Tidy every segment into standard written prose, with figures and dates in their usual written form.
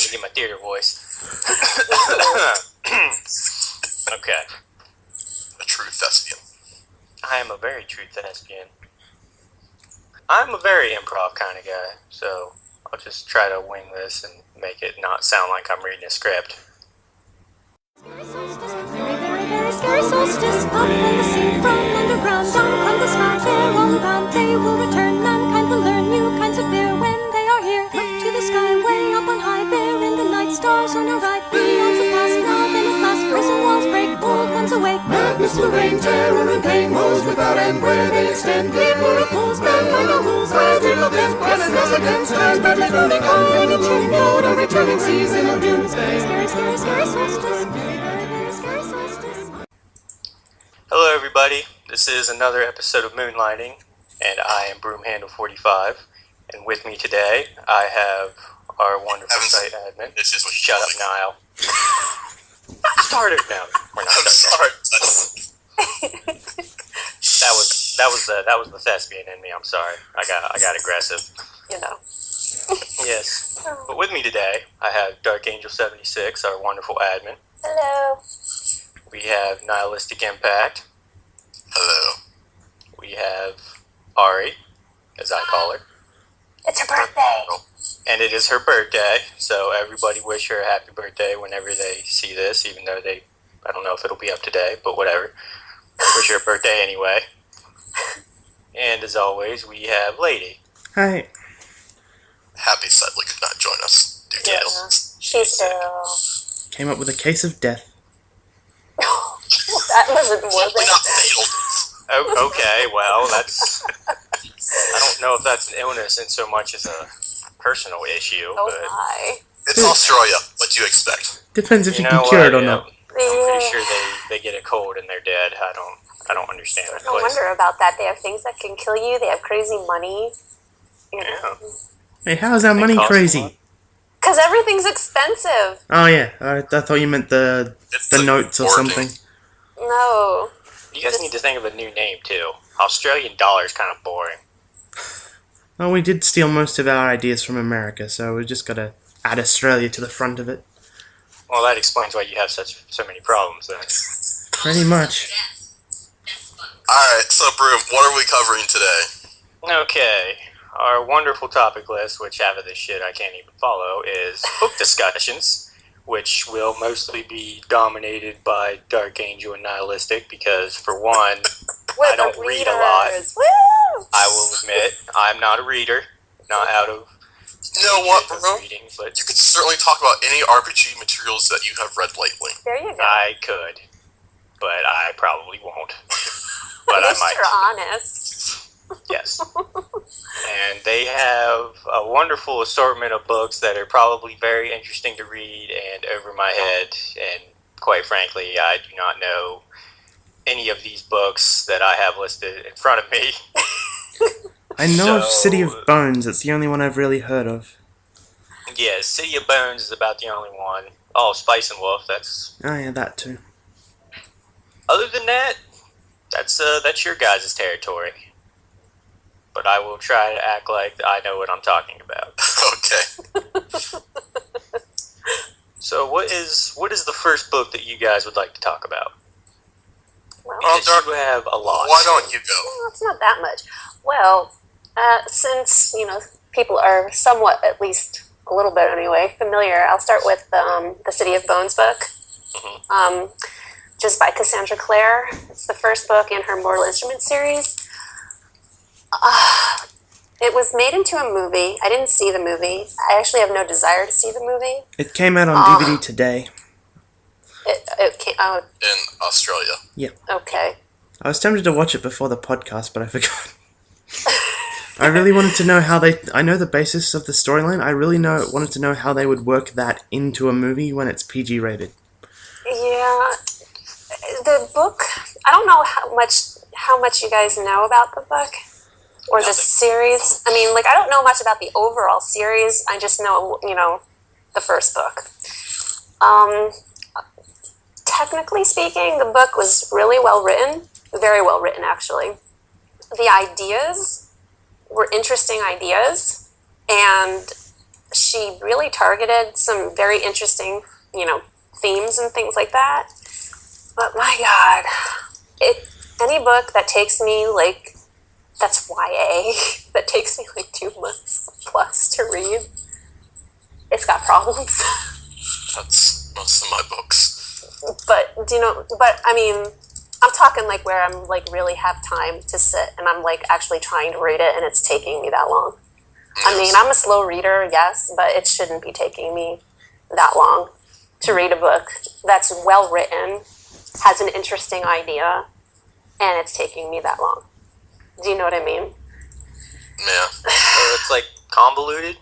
to get my theater voice. Okay. A true thespian. I am a very true thespian. I'm a very improv kind of guy, so I'll just try to wing this and make it not sound like I'm reading a script. Very, very scary solstice. Up from the sea, from underground, down from the sky. They're all gone, they will return. Mankind will learn new kinds of fear when they are here. Look to the sky, way up on high. There in the night, stars on our right. Beyond the past, now then at last. Prison walls break, old ones awake. Madness will reign, terror and pain, woes without end where they extend. Great miracles, mankind are rules. Where do look at planets against stars, badly burning on the turning road, a returning season of doomsday. Scary, scary, scary solstice. Very, very scary solstice. Hello everybody, this is another episode of Moonlighting, and I am Broomhandle45, and with me today I have our wonderful site admin. This is what Shut up, Niall. Start it now. We're not I'm starting. sorry. That was the thespian in me. I'm sorry. I got aggressive. You know. Yes. But with me today, I have Dark Angel 76, our wonderful admin. Hello. We have Nihilistic Impact. Hello. We have Ari, as I call her. It's her birthday. And it is her birthday, so everybody wish her a happy birthday whenever they see this, even though I don't know if it'll be up today, but whatever. Wish her a birthday anyway. And as always, we have Lady. Hi. Happy sadly could not join us due to illness. She's ill. Came up with a case of death. That wasn't more Hopefully than... not fatal. Oh, okay, well, that's... I don't know if that's an illness in so much as a personal issue, Oh but... my. It's Australia. What do you expect? Depends if you know can cure what, it or yeah, not. I'm pretty sure they get a cold and they're dead. I don't understand that No place. wonder about that. They have things that can kill you. They have crazy money. You know. Yeah. Hey, how is our They money cost a lot. crazy? Because everything's expensive. Oh yeah, I thought you meant the It's notes or hoarding. something. No. You guys need to think of a new name, too. Australian dollar's kind of boring. Well, we did steal most of our ideas from America, so we just gotta add Australia to the front of it. Well, that explains why you have so many problems, then. Pretty much. Alright, so Broom, what are we covering today? Okay, our wonderful topic list, which half of this shit I can't even follow, is book discussions, which will mostly be dominated by Dark Angel and Nihilistic, because, for one, We're I don't the read a lot. readers. Woo! I will admit, I'm not a reader, not out of You know what, of Broom? reading, but You could certainly talk about any RPG materials that you have read lately. There you go. I could, but I probably won't. But At I least might. you're honest. Yes. And they have a wonderful assortment of books that are probably very interesting to read and over my head. And quite frankly, I do not know any of these books that I have listed in front of me. I know of So- City of Bones. It's the only one I've really heard of. Yeah, City of Bones is about the only one. Oh, Spice and Wolf, that's... Oh yeah, that too. Other than that, that's your guys' territory. But I will try to act like I know what I'm talking about. Okay. So what is the first book that you guys would like to talk about? Well, Well, Because Dark, you have a lot. why don't you go? it's not that much. Well, since, people are somewhat, at least a little bit anyway, familiar, I'll start with the City of Bones book. Just by Cassandra Clare. It's the first book in her Mortal Instruments series. It was made into a movie. I didn't see the movie. I actually have no desire to see the movie. It came out on DVD today. It came out. In Australia. Okay. I was tempted to watch it before the podcast, but I forgot. I really wanted to know how I know the basis of the storyline. I really wanted to know how they would work that into a movie when it's PG rated. Yeah. The book, I don't know how much you guys know about the book or the series. I mean, I don't know much about the overall series. I just know, the first book. Technically speaking, the book was really well written, very well written actually. The ideas were interesting ideas, and she really targeted some very interesting, themes and things like that. But my God, any book that takes me that's YA, that takes me 2 months plus to read, it's got problems. That's most of my books. But I mean, I'm talking where I'm really have time to sit and I'm actually trying to read it and it's taking me that long. Yes. I mean, I'm a slow reader, yes, but it shouldn't be taking me that long to read a book that's well written, has an interesting idea, and it's taking me that long. Do you know what I mean? Yeah. So it's convoluted?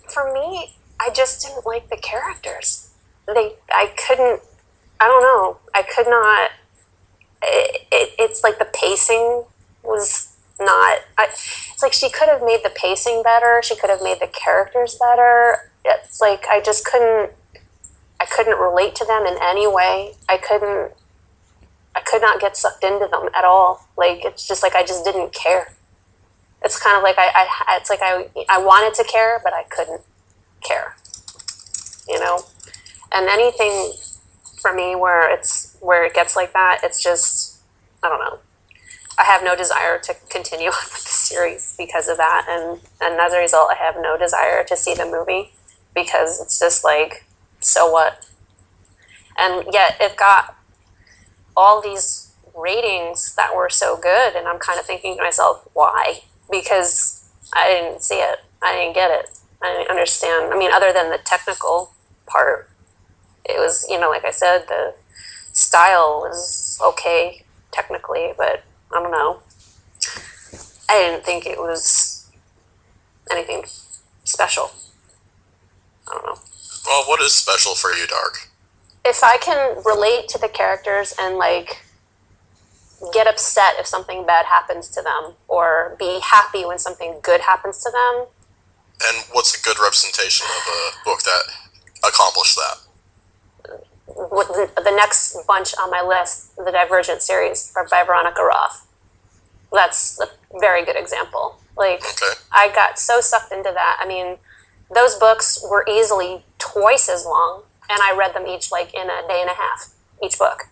For me, I just didn't like the characters. I don't know. I could not. It's the pacing was not. It's she could have made the pacing better. She could have made the characters better. It's I just couldn't. I couldn't relate to them in any way. I could not get sucked into them at all. It's just I just didn't care. It's kind of I wanted to care, but I couldn't care. And anything for me where it gets like that, it's just, I don't know. I have no desire to continue on with the series because of that, and as a result, I have no desire to see the movie because it's just so what? And yet it got all these ratings that were so good, and I'm kind of thinking to myself, why? Because I didn't see it. I didn't get it. I didn't understand. I mean, other than the technical part, it was, like I said, the style was okay technically, but I don't know. I didn't think it was anything special. I don't know. Well, what is special for you, Dark? If I can relate to the characters and get upset if something bad happens to them, or be happy when something good happens to them. And what's a good representation of a book that accomplished that? The next bunch on my list, the Divergent series by Veronica Roth. That's a very good example. Okay. I got so sucked into that. I mean, those books were easily twice as long, and I read them each in a day and a half, each book.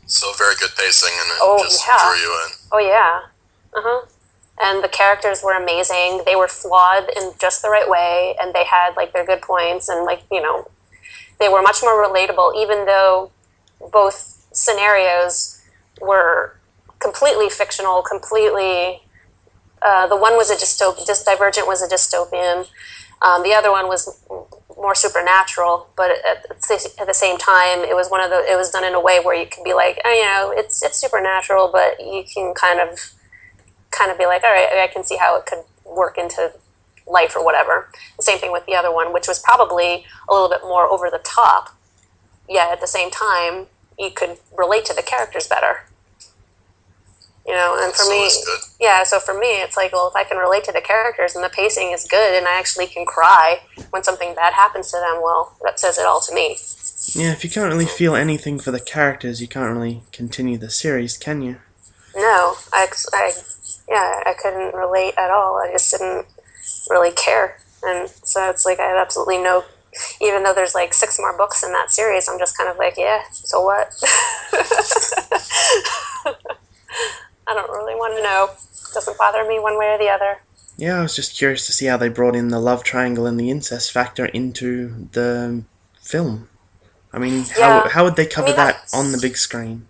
So very good pacing, and it just drew you in. Oh yeah, And the characters were amazing. They were flawed in just the right way, and they had their good points, and they were much more relatable, even though both scenarios were completely fictional, completely. The one was Divergent was a dystopian. The other one was more supernatural, but at the same time, it was it was done in a way where you could be it's supernatural, but you can kind of be all right, I can see how it could work into life or whatever. The same thing with the other one, which was probably a little bit more over the top, yet at the same time, you could relate to the characters better. And for me, so for me, it's if I can relate to the characters and the pacing is good and I actually can cry when something bad happens to them, well, that says it all to me. Yeah, if you can't really feel anything for the characters, you can't really continue the series, can you? No, I couldn't relate at all. I just didn't really care. And so it's I have absolutely no, even though there's 6 more books in that series, I'm just kind of yeah, so what? I don't really want to know. It doesn't bother me one way or the other. Yeah, I was just curious to see how they brought in the love triangle and the incest factor into the film. I mean, how would they cover that on the big screen?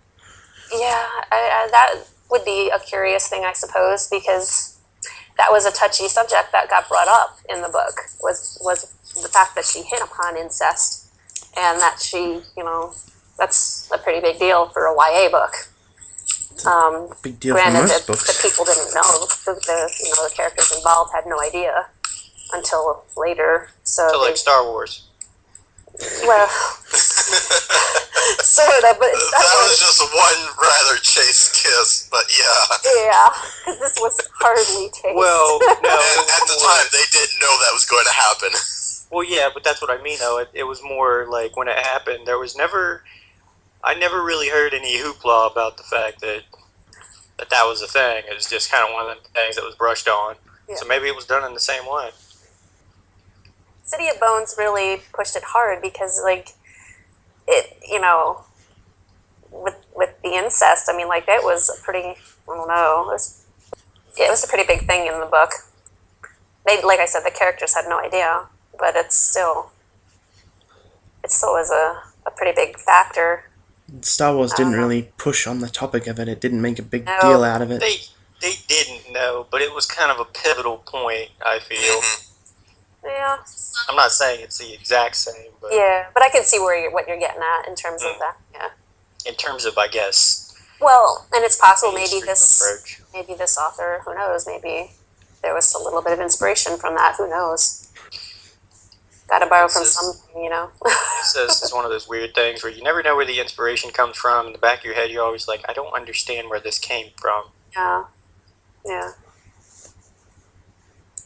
Yeah, that would be a curious thing, I suppose, because that was a touchy subject that got brought up in the book, was the fact that she hit upon incest, and that she, that's a pretty big deal for a YA book. Big deal granted, for most books. The people didn't know. The characters involved had no idea until later. So Star Wars. Well, sort of, but that was just one rather chaste kiss, but yeah. Yeah, because this was hardly chaste. Well, no. And at the time, they didn't know that was going to happen. Well, yeah, but that's what I mean, though. It was more when it happened, I never really heard any hoopla about the fact that was a thing. It was just kind of one of the things that was brushed on. Yeah. So maybe it was done in the same way. City of Bones really pushed it hard because, like, it, with the incest, I mean, like, it was a pretty, I don't know, it was a pretty big thing in the book. They, like I said, the characters had no idea, but it still was a pretty big factor. Star Wars didn't really push on the topic of it. It didn't make a big No. deal out of it. They didn't know, but it was kind of a pivotal point, I feel. Yeah. I'm not saying it's the exact same, but Yeah, but I can see what you're getting at in terms of that. Yeah. in terms of, I guess, Well, and it's possible maybe mainstream approach. this author, who knows, maybe there was a little bit of inspiration from that. Who knows? Got to borrow from something, It's one of those weird things where you never know where the inspiration comes from. In the back of your head, you're always like, I don't understand where this came from. Yeah. Yeah.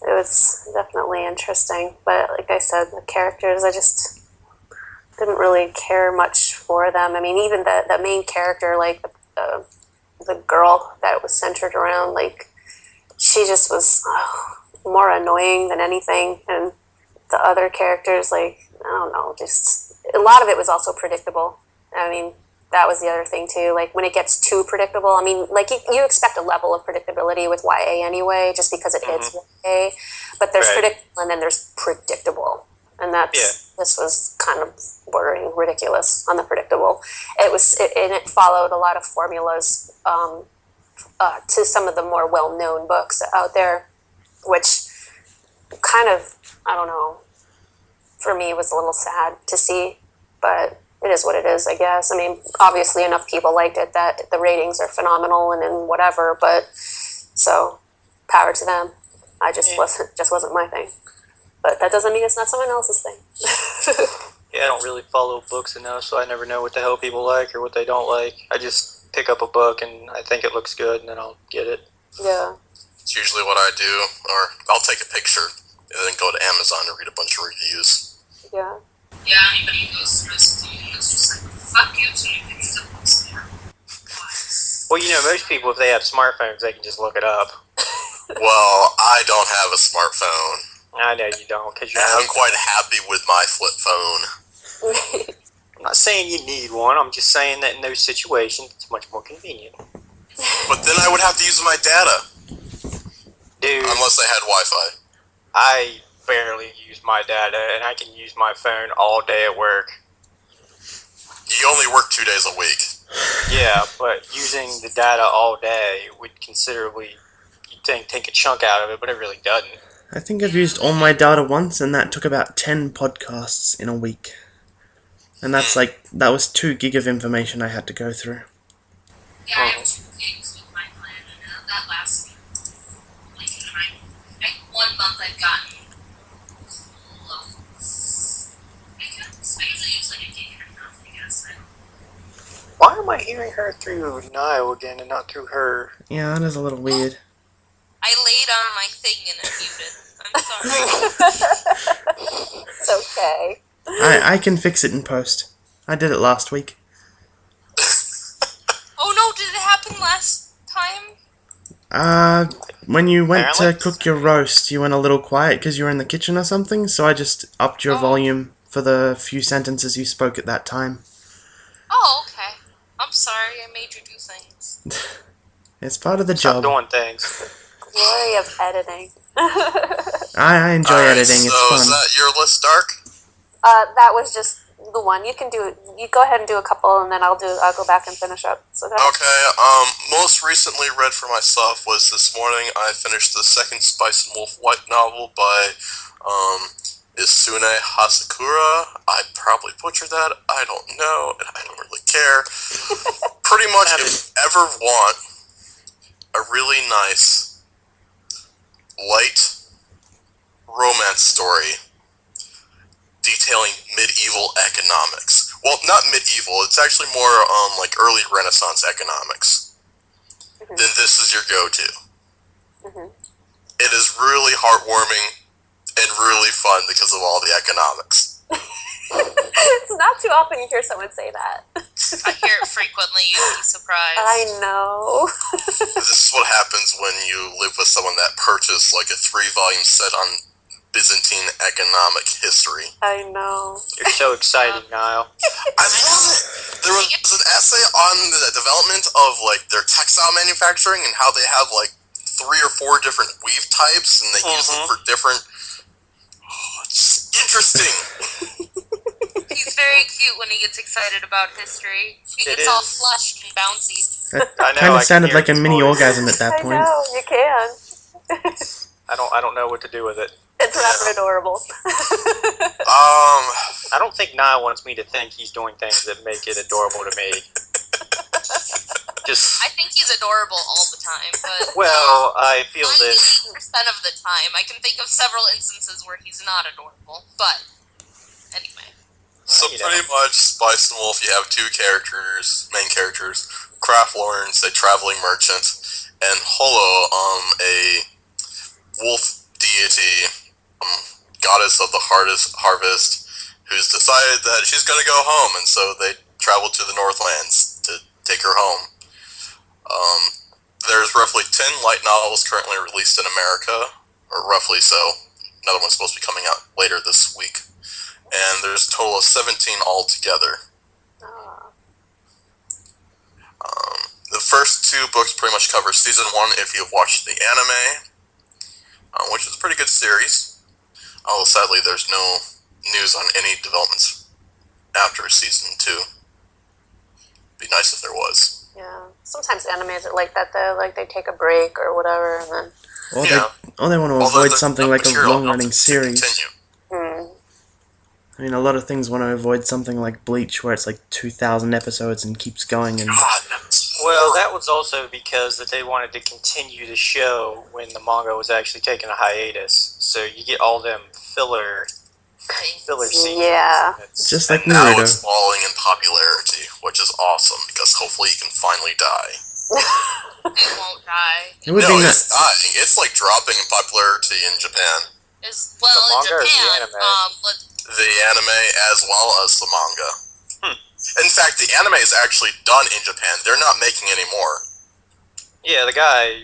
It was definitely interesting, but like I said, the characters, I just didn't really care much for them. I mean, even the main character, like the girl that it was centered around, like, she just was more annoying than anything, and the other characters, like, I don't know, just a lot of it was also predictable. I mean, that was the other thing too. Like, when it gets too predictable, I mean, like, you expect a level of predictability with YA anyway, just because it is YA. But there's predictable and then there's predictable, and this was kind of bordering ridiculous on the predictable. And it followed a lot of formulas to some of the more well-known books out there, which kind of, I don't know, for me was a little sad to see, but it is what it is, I guess. I mean, obviously enough people liked it that the ratings are phenomenal and whatever, but so power to them. I just wasn't my thing. But that doesn't mean it's not someone else's thing. Yeah, I don't really follow books enough, so I never know what the hell people like or what they don't like. I just pick up a book and I think it looks good and then I'll get it. Yeah. It's usually what I do, or I'll take a picture and then go to Amazon and read a bunch of reviews. Yeah. Yeah, anybody who goes through this thing is just like, fuck you, take pictures of books more. Well, most people, if they have smartphones, they can just look it up. Well, I don't have a smartphone. I know you don't, because And I'm quite happy with my flip phone. I'm not saying you need one, I'm just saying that in those situations, it's much more convenient. But then I would have to use my data. Dude, Unless I had Wi-Fi. I barely use my data, and I can use my phone all day at work. You only work 2 days a week. Yeah, but using the data all day would considerably, you'd think, take a chunk out of it, but it really doesn't. I think I've used all my data once, and that took about 10 podcasts in a week. And that was 2 gig of information I had to go through. Yeah, I have 2 gigs with my plan, and that lasts me. Like, one month I've gotten close. I usually use like a gig and a half, I guess. Why am I hearing her through Niall again and not through her? Yeah, that is a little weird. I laid on my thing and it muted. I'm sorry. It's okay. I can fix it in post. I did it last week. Oh no, did it happen last time? When you went to Apparently. cook your roast, you went a little quiet because you were in the kitchen or something, so I just upped your volume for the few sentences you spoke at that time. Oh, okay. I'm sorry, I made you do things. It's part of the Stop job. doing things. Glory of editing. I enjoy editing, it's so fun. is that your list, Dark? That was just the one. You can do. You go ahead and do a couple, and then I'll go back and finish up. So that. Okay, most recently read for myself was this morning I finished the second Spice and Wolf White novel by Isune Hasakura. I probably butchered that. I don't know, and I don't really care. Pretty much, if you ever want a really nice, light romance story detailing medieval economics. Well, not medieval, it's actually more like early Renaissance economics. Then this is your go-to. It is really heartwarming and really fun because of all the economics. It's not too often you hear someone say that. I hear it frequently. You'd be surprised. I know. This is what happens when you live with someone that purchased like a 3-volume set on Byzantine economic history. I know. You're so excited, Niall. There was an essay on the development of like their textile manufacturing and how they have like 3 or 4 different weave types and they use them for different. Oh, it's interesting. He's very cute when he gets excited about history. He It gets all is. flushed and bouncy. I know. Kind I of sounded can like a hear mini his voice. orgasm at that I point. know, you can. I don't know what to do with it. It's rather adorable. I don't think Niall wants me to think he's doing things that make it adorable to me. Just I think he's adorable all the time, but well, I feel that 98% of the time, I can think of several instances where he's not adorable. But anyway, So You know. pretty much, Spice and Wolf, you have 2 characters, main characters. Craft Lawrence, a traveling merchant, and Holo, a wolf deity, goddess of the harvest, who's decided that she's going to go home, and so they travel to the Northlands to take her home. There's roughly 10 light novels currently released in America, or roughly so. Another one's supposed to be coming out later this week. And there's a total of 17 altogether. The first 2 books pretty much cover season 1 if you've watched the anime, which is a pretty good series. Although sadly there's no news on any developments after season 2. Be nice if there was. Yeah. Sometimes animes are like that though, like they take a break or whatever and then Or they want to Although avoid there's something no like a material long-running enough to series. continue. I mean, a lot of things want to avoid something like Bleach, where it's like 2,000 episodes and keeps going. And God, that's well, that was also because that they wanted to continue the show when the manga was actually taking a hiatus. So you get all them filler scenes. Yeah. and it's- just like now it's Naruto. falling in popularity, which is awesome because hopefully he can finally die. he won't die. It would No, be it's nice. dying. It's like dropping in popularity in Japan. As well The in manga or the Japan, anime? The anime as well as the manga. In fact, the anime is actually done in Japan. They're not making any more. Yeah, the guy.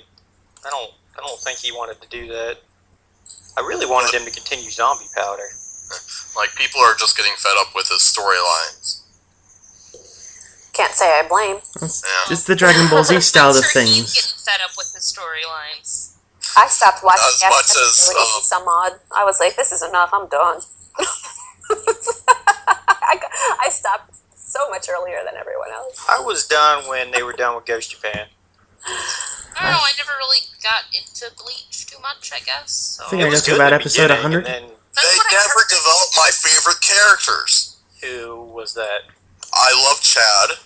I don't think he wanted to do that. I really wanted him to continue Zombie Powder. Like, people are just getting fed up with his storylines. Can't say I blame. Yeah. It's the Dragon Ball Z style I'm of sure he's things. getting fed up with the storylines. I stopped watching As much as, some odd. I was like, this is enough, I'm done. I stopped so much earlier than everyone else. I was done when they were done with Ghost Japan. I don't know, I never really got into Bleach too much, I guess. So. I think I It was got to good about in the episode beginning, 100. And then That's They what I never heard. developed my favorite characters. who was that? I love Chad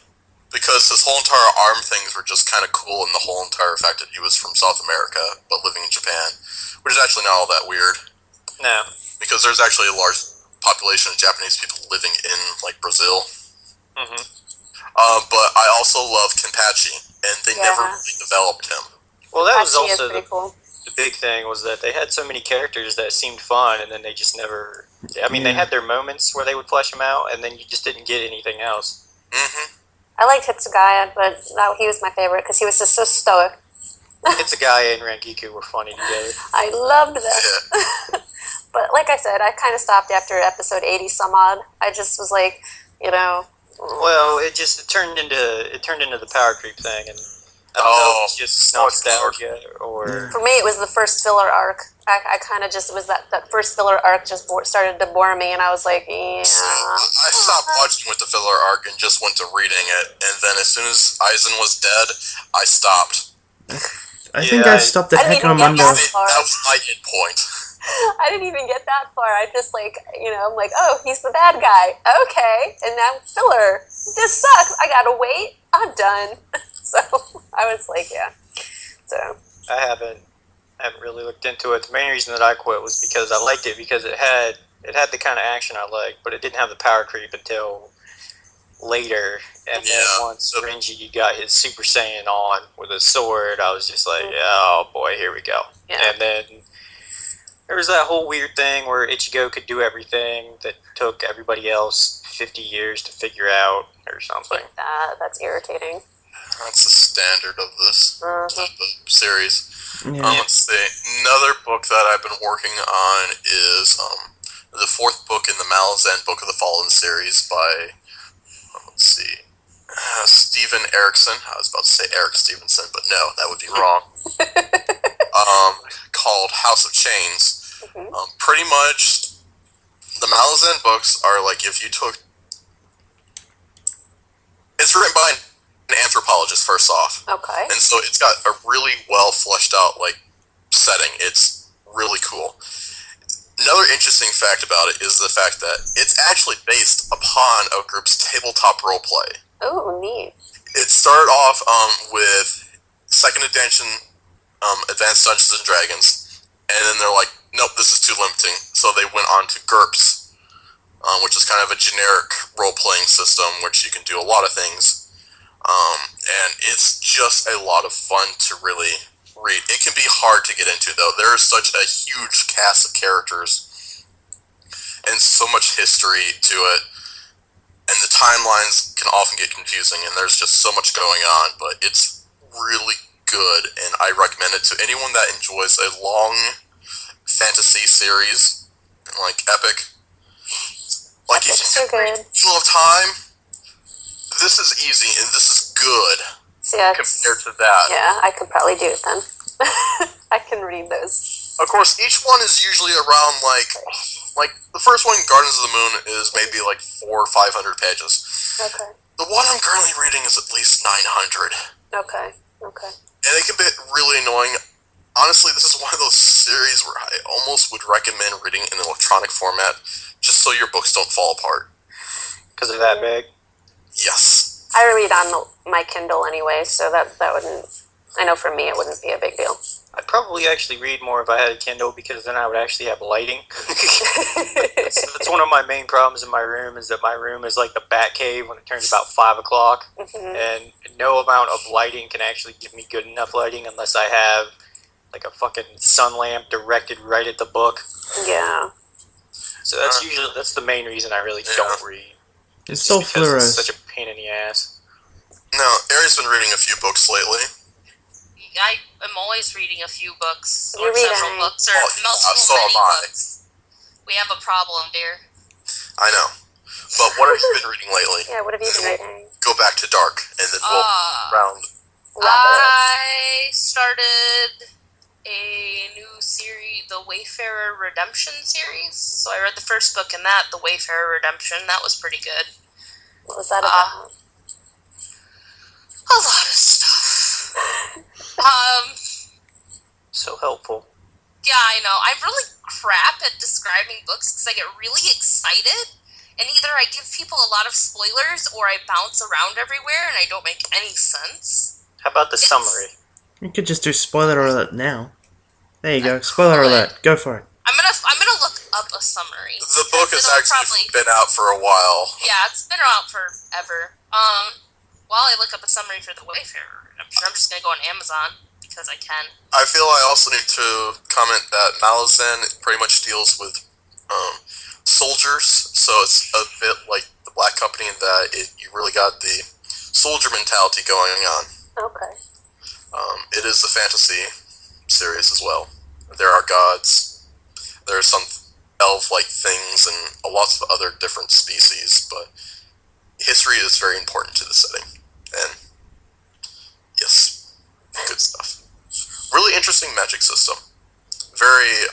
because his whole entire arm things were just kind of cool, and the whole entire fact that he was from South America but living in Japan, which is actually not all that weird No. because there's actually a large population of Japanese people living in like Brazil. Hmm. But I also love Kenpachi, and they never Yeah. really developed him. Well, that was Actually, is also pretty cool. the big thing was that they had so many characters that seemed fun, and then they just never. I mean, they had their moments where they would flesh them out, and then you just didn't get anything else. Mm-hmm. I liked Hitsugaya, but he was my favorite because he was just so stoic. Hitsugaya and Rangiku were funny together. I loved that. Yeah. But like I said, I kind of stopped after episode 80 some odd. I just was like, you know. Well, it turned into the power creep thing, and I don't know if it's just so much nostalgia or. For me, it was the first filler arc. I kind of just, it was that first filler arc just started to bore me, and I was like, yeah. I stopped watching with the filler arc and just went to reading it, and then as soon as Aizen was dead, I stopped. I think Yeah, I stopped at I didn't even get Hekamondo. That was my end point. I didn't even get that far. I just like, I'm like, oh, he's the bad guy. Okay. And now filler. This sucks. I gotta wait. I'm done. So I was like, yeah. So I haven't really looked into it. The main reason that I quit was because I liked it because it had the kind of action I liked, but it didn't have the power creep until later. And then Yeah. once Renji got his Super Saiyan on with his sword, I was just like, oh boy, here we go. Yeah. And then There was that whole weird thing where Ichigo could do everything that took everybody else 50 years to figure out, or something. That's irritating. That's the standard of this type of series. Yeah. Let's see. Another book that I've been working on is the fourth book in the Malazan Book of the Fallen series by, let's see, Steven Erickson. I was about to say Eric Stevenson, but no, that would be wrong. Called House of Chains. Pretty much, the Malazan books are like if you took. It's written by an anthropologist, first off. Okay. And so it's got a really well fleshed out like setting. It's really cool. Another interesting fact about it is the fact that it's actually based upon a group's tabletop roleplay. Oh, neat. It started off with second edition Advanced Dungeons and Dragons, and then they're like, nope, this is too limiting. So they went on to GURPS, which is kind of a generic role-playing system which you can do a lot of things. And it's just a lot of fun to really read. It can be hard to get into, though. There is such a huge cast of characters and so much history to it, and the timelines can often get confusing, and there's just so much going on, but it's really good, and I recommend it to anyone that enjoys a long fantasy series, like epic. Like if Epics are good. Wheel of Time, this is easy, and this is good compared to that. Yeah, I could probably do it then. I can read those. Of course, each one is usually around like the first one, Gardens of the Moon, is maybe like 400 or 500 pages. Okay. The one I'm currently reading is at least 900. Okay. And it can be really annoying. Honestly, this is one of those series where I almost would recommend reading in electronic format, just so your books don't fall apart. Because they're that big? Yes. I read on my Kindle anyway, so that wouldn't. I know for me it wouldn't be a big deal. I'd probably actually read more if I had a Kindle, because then I would actually have lighting. That's one of my main problems in my room, is that my room is like the bat cave when it turns about 5 o'clock, and no amount of lighting can actually give me good enough lighting unless I have like a fucking sun lamp directed right at the book. Yeah. So that's the main reason I really don't read. It's still because it's fluoros. such a pain in the ass. Now, Ari's been reading a few books lately. I am always reading a few books, You or read several any? books, or so many am I. books. We have a problem, dear. I know. But what have you been reading lately? Yeah, what have you been reading? Go back to Dark, and then we'll round. I started a new series, the Wayfarer Redemption series. So I read the first book in that, the Wayfarer Redemption. That was pretty good. What was that about? A lot of stuff. So helpful. Yeah, I know. I'm really crap at describing books because I get really excited, and either I give people a lot of spoilers or I bounce around everywhere and I don't make any sense. How about the summary? You could just do spoiler alert now. There you go. Spoiler alert. Go for it. I'm gonna look up a summary. The book has It'll actually been out for a while. Yeah, it's been out forever. While I look up a summary for the Wayfarer Redemption, I'm just gonna go on Amazon because I can. I feel I also need to comment that Malazan pretty much deals with soldiers, so it's a bit like the Black Company in that you really got the soldier mentality going on. Okay. It is a fantasy series as well. There are gods, there are some elf-like things, and lots of other different species, but history is very important to the setting. And yes, good stuff. Really interesting magic system. Very,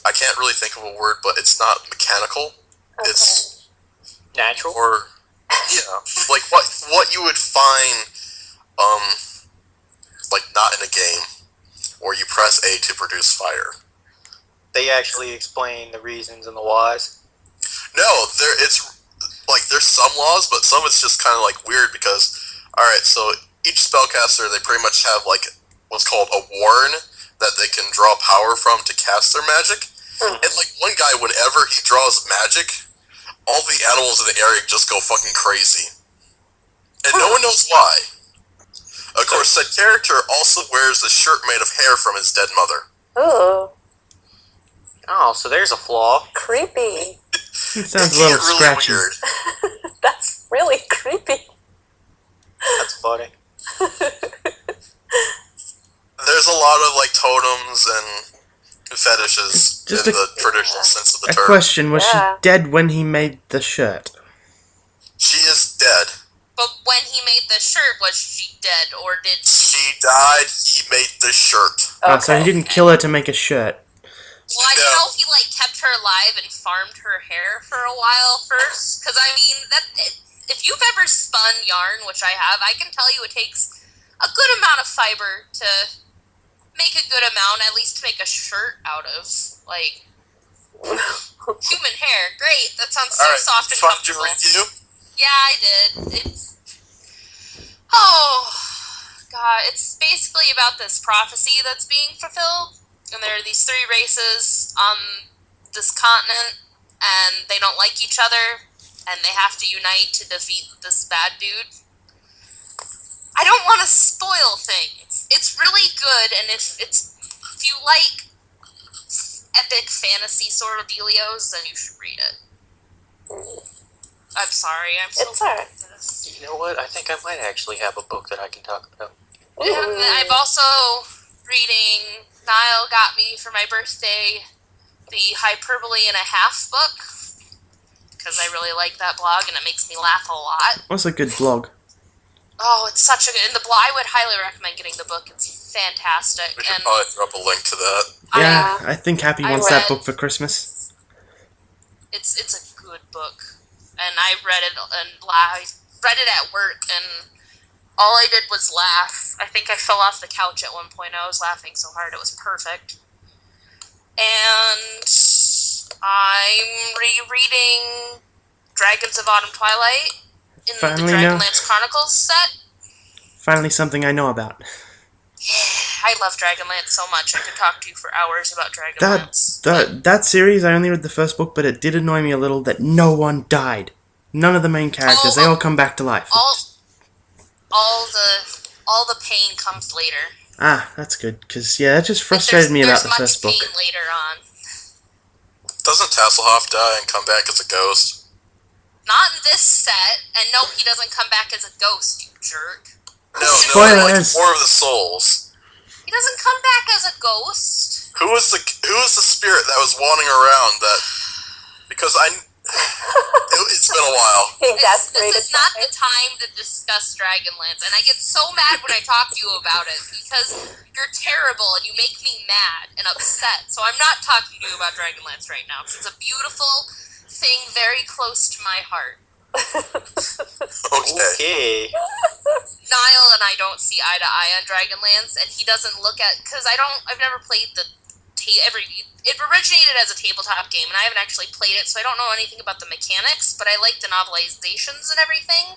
I can't really think of a word, but it's not mechanical. Okay. It's Natural? or yeah, like what you would find, like not in a game, where you press A to produce fire. They actually explain the reasons and the whys. No, there's some laws, but some it's just kind of like weird because, alright, so each spellcaster, they pretty much have like what's called a warren that they can draw power from to cast their magic. And like one guy, whenever he draws magic, all the animals in the area just go fucking crazy. And no one knows why. Of course, that character also wears a shirt made of hair from his dead mother. Ooh, Oh, so there's a flaw. creepy. It sounds a Making little it really scratchy. weird. That's really creepy. That's funny. There's a lot of like totems and fetishes Just in a- the traditional sense of the A term. question: was Yeah. she dead when he made the shirt? She is dead. But when he made the shirt, was she dead, or did She died. He made the shirt. Oh, so he didn't kill her to make a shirt. Well, I No. don't know if he like kept her alive and farmed her hair for a while first. Because I mean, if you've ever spun yarn, which I have, I can tell you it takes a good amount of fiber to make a good amount, at least to make a shirt out of. Like human hair, great. That sounds so All right. soft and Did you comfortable. review? Yeah, I did. It's basically about this prophecy that's being fulfilled, and there are these three races on this continent, and they don't like each other, and they have to unite to defeat this bad dude. I don't want to spoil things. It's really good, and if you like epic fantasy sort of dealios, then you should read it. I'm sorry, I'm so It's alright. bad at this. You know what? I think I might actually have a book that I can talk about. And I'm also reading Niall got me for my birthday the Hyperbole and a Half book, because I really like that blog and it makes me laugh a lot. What's a good blog? Oh, it's such a good... And I would highly recommend getting the book. It's fantastic. We should And probably throw up a link to that. Yeah, I think Happy I wants that read- book for Christmas. it's a good book. And I read it I read it at work, and all I did was laugh. I think I fell off the couch at one point. I was laughing so hard. It was perfect. And I'm rereading Dragons of Autumn Twilight in Finally the now. Dragonlance Chronicles set. Finally, something I know about. I love Dragonlance so much. I could talk to you for hours about Dragonlance. That series, I only read the first book, but it did annoy me a little that no one died. None of the main characters. They all come back to life. All the pain comes later. Ah, that's good, because, yeah, that just frustrated me about the first book. There's much pain later on. Doesn't Tasselhoff die and come back as a ghost? Not in this set, and no, he doesn't come back as a ghost, you jerk. No, Spoilers. like War of the Souls. He doesn't come back as a ghost. Who was the spirit that was wandering around that? Because it's been a while. He This exasperated is not the something. time to discuss Dragonlance, and I get so mad when I talk to you about it, because you're terrible and you make me mad and upset, so I'm not talking to you about Dragonlance right now, because it's a beautiful thing very close to my heart. Okay. Okay. Niall and I don't see eye to eye on Dragonlance, and he doesn't look at, because I've never played it originated as a tabletop game, and I haven't actually played it, so I don't know anything about the mechanics, but I like the novelizations and everything.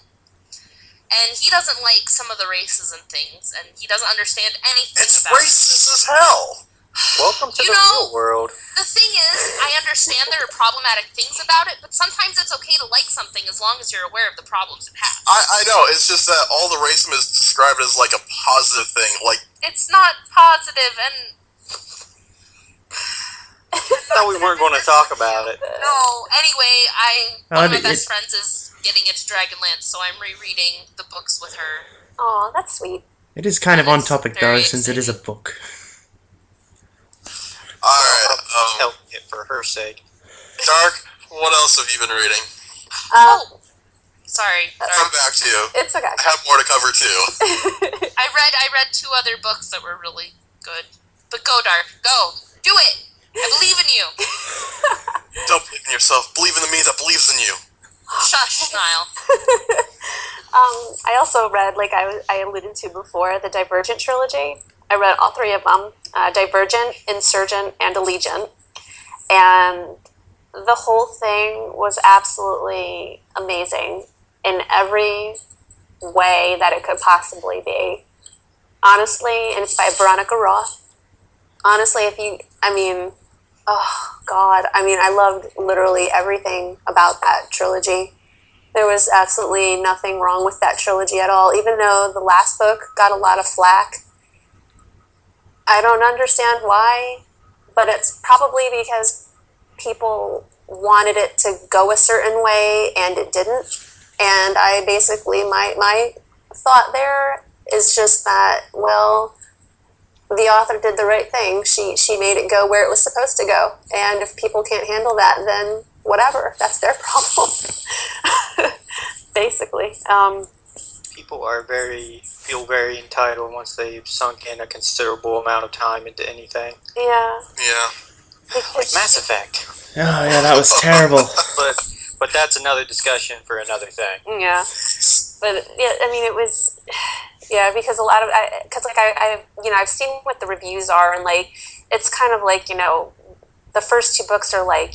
And he doesn't like some of the races and things, and he doesn't understand anything It's about racist as hell. Welcome to You the know- real world. The thing is, I understand there are problematic things about it, but sometimes it's okay to like something as long as you're aware of the problems it has. I know, it's just that all the racism is described as like a positive thing. Like, It's not positive, and I thought we weren't going to talk about it. no. Anyway, one of my it- best friends is getting into Dragonlance, so I'm rereading the books with her. Aw, that's sweet. It is kind of on It's topic, though, very since it is a book. alright, I'll help it for her sake. Dark, what else have you been reading? Oh, sorry. Come Dark. back to you. It's okay. I have more to cover too. I read 2 other books that were really good. But go, Dark. Go. Do it. I believe in you. Don't believe in yourself. Believe in the me that believes in you. Shush, Niall. I also read, like I alluded to before, the Divergent trilogy. I read all 3 of them, Divergent, Insurgent, and Allegiant. And the whole thing was absolutely amazing in every way that it could possibly be. Honestly, and it's by Veronica Roth. Honestly, oh God, I loved literally everything about that trilogy. There was absolutely nothing wrong with that trilogy at all, even though the last book got a lot of flack. I don't understand why, but it's probably because people wanted it to go a certain way and it didn't. And I basically, my thought there is just that, well, the author did the right thing. She made it go where it was supposed to go. And if people can't handle that, then whatever, that's their problem. Basically. People feel very entitled once they've sunk in a considerable amount of time into anything. Yeah. Yeah. Like Mass Effect. Oh yeah, that was terrible. But that's another discussion for another thing. Yeah. But yeah, I mean, it was, yeah, because a lot of, I've seen what the reviews are, and like, it's kind of like, the first 2 books are like,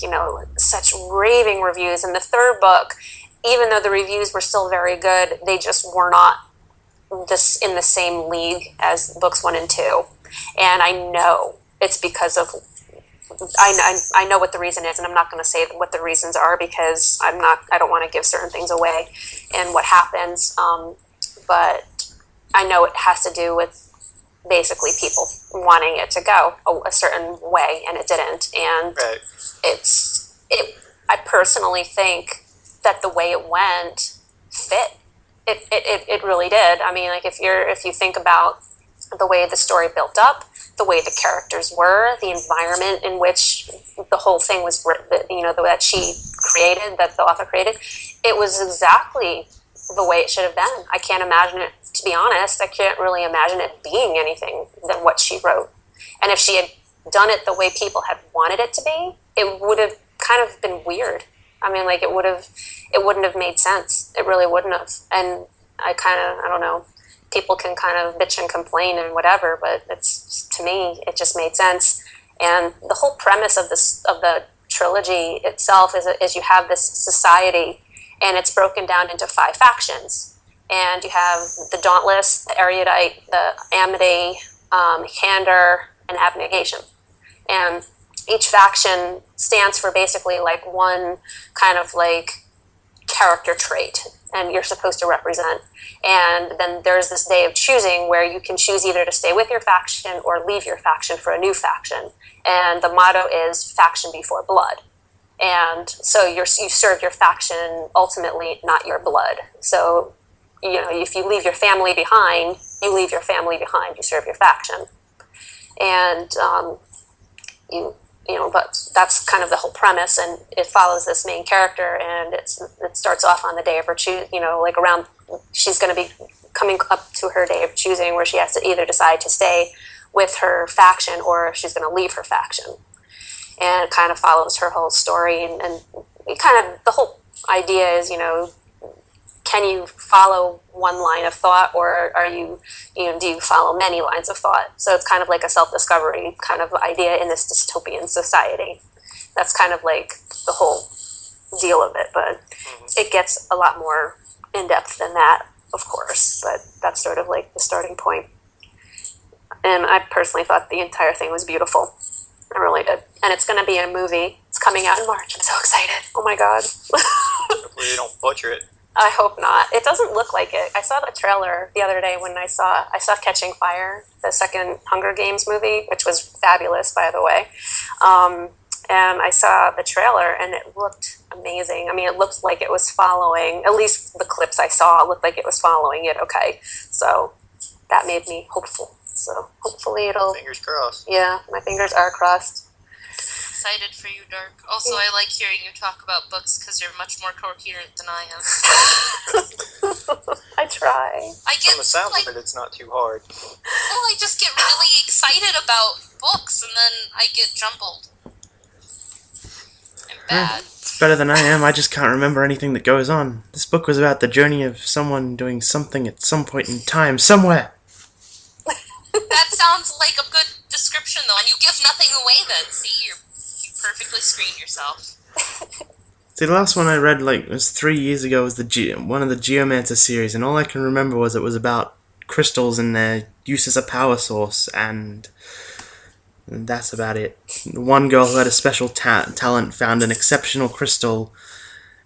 such raving reviews, and the third book, even though the reviews were still very good, they just were not this in the same league as books 1 and 2. And I know it's because of, I know what the reason is, and I'm not going to say what the reasons are because I don't want to give certain things away and what happens. But I know it has to do with basically people wanting it to go a certain way, and it didn't. And Right. I personally think that the way it went fit. It really did. I mean, like if you think about the way the story built up, the way the characters were, the environment in which the whole thing was, that she created, that the author created, it was exactly the way it should have been. I can't imagine it, to be honest, I can't really imagine it being anything than what she wrote. And if she had done it the way people had wanted it to be, it would have kind of been weird. I mean, like it wouldn't have made sense. It really wouldn't have. And I don't know. People can kind of bitch and complain and whatever, but to me, it just made sense. And the whole premise of the trilogy itself is you have this society, and it's broken down into 5 factions. And you have the Dauntless, the Erudite, the Amity, Candor, and Abnegation. And each faction stands for basically like one kind of like character trait, and you're supposed to represent. And then there's this day of choosing where you can choose either to stay with your faction or leave your faction for a new faction. And the motto is faction before blood. And so you serve your faction ultimately, not your blood. So, if you leave your family behind, you leave your family behind. You serve your faction. And but that's kind of the whole premise, and it follows this main character, and it starts off on the day of her like around, she's going to be coming up to her day of choosing, where she has to either decide to stay with her faction or she's going to leave her faction. And it kind of follows her whole story, and it kind of, the whole idea is, can you follow one line of thought, or do you follow many lines of thought? So it's kind of like a self-discovery kind of idea in this dystopian society. That's kind of like the whole deal of it, but it gets a lot more in-depth than that, of course, but that's sort of like the starting point. And I personally thought the entire thing was beautiful. I really did. And it's going to be a movie. It's coming out in March. I'm so excited. Oh my God. Hopefully they don't butcher it. I hope not. It doesn't look like it. I saw the trailer the other day when I saw Catching Fire, the second Hunger Games movie, which was fabulous, by the way. And I saw the trailer, and it looked amazing. I mean, it looked like it was following, at least the clips I saw looked like it was following it okay. So that made me hopeful. So hopefully it'll... Fingers crossed. Yeah, my fingers are crossed. Excited for you, Dark. Also, I like hearing you talk about books because you're much more coherent than I am. I try. I get From the sound of it, it's not too hard. Well, I just get really excited about books, and then I get jumbled. I'm bad. It's better than I am. I just can't remember anything that goes on. This book was about the journey of someone doing something at some point in time, somewhere. That sounds like a good description, though, and you give nothing away then. See, you perfectly screen yourself. See, the last one I read, was 3 years ago, was one of the Geomancer series, and all I can remember was it was about crystals and their use as a power source, and that's about it. One girl who had a special talent found an exceptional crystal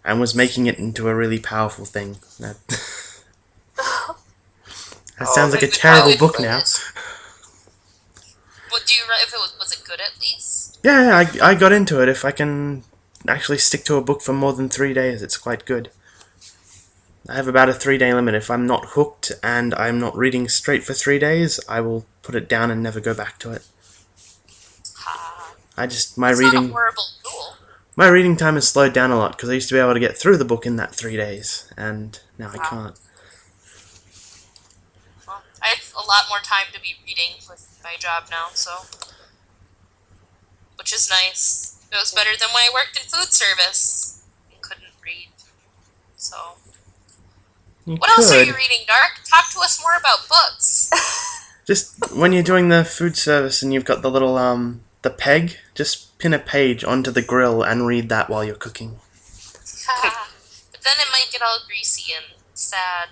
and was making it into a really powerful thing. That sounds like a terrible book now. good at least? Yeah, I got into it. If I can actually stick to a book for more than 3 days, it's quite good. I have about a 3-day limit. If I'm not hooked and I'm not reading straight for 3 days, I will put it down and never go back to it. My It's not a reading horrible rule. my reading time has slowed down a lot because I used to be able to get through the book in that 3 days, and now I can't. Well, I have a lot more time to be reading with my job now, so, which is nice. It was better than when I worked in food service and couldn't read. So, what else are you reading, Dark? Talk to us more about books. Just when you're doing the food service and you've got the little the peg, just pin a page onto the grill and read that while you're cooking. But then it might get all greasy and sad.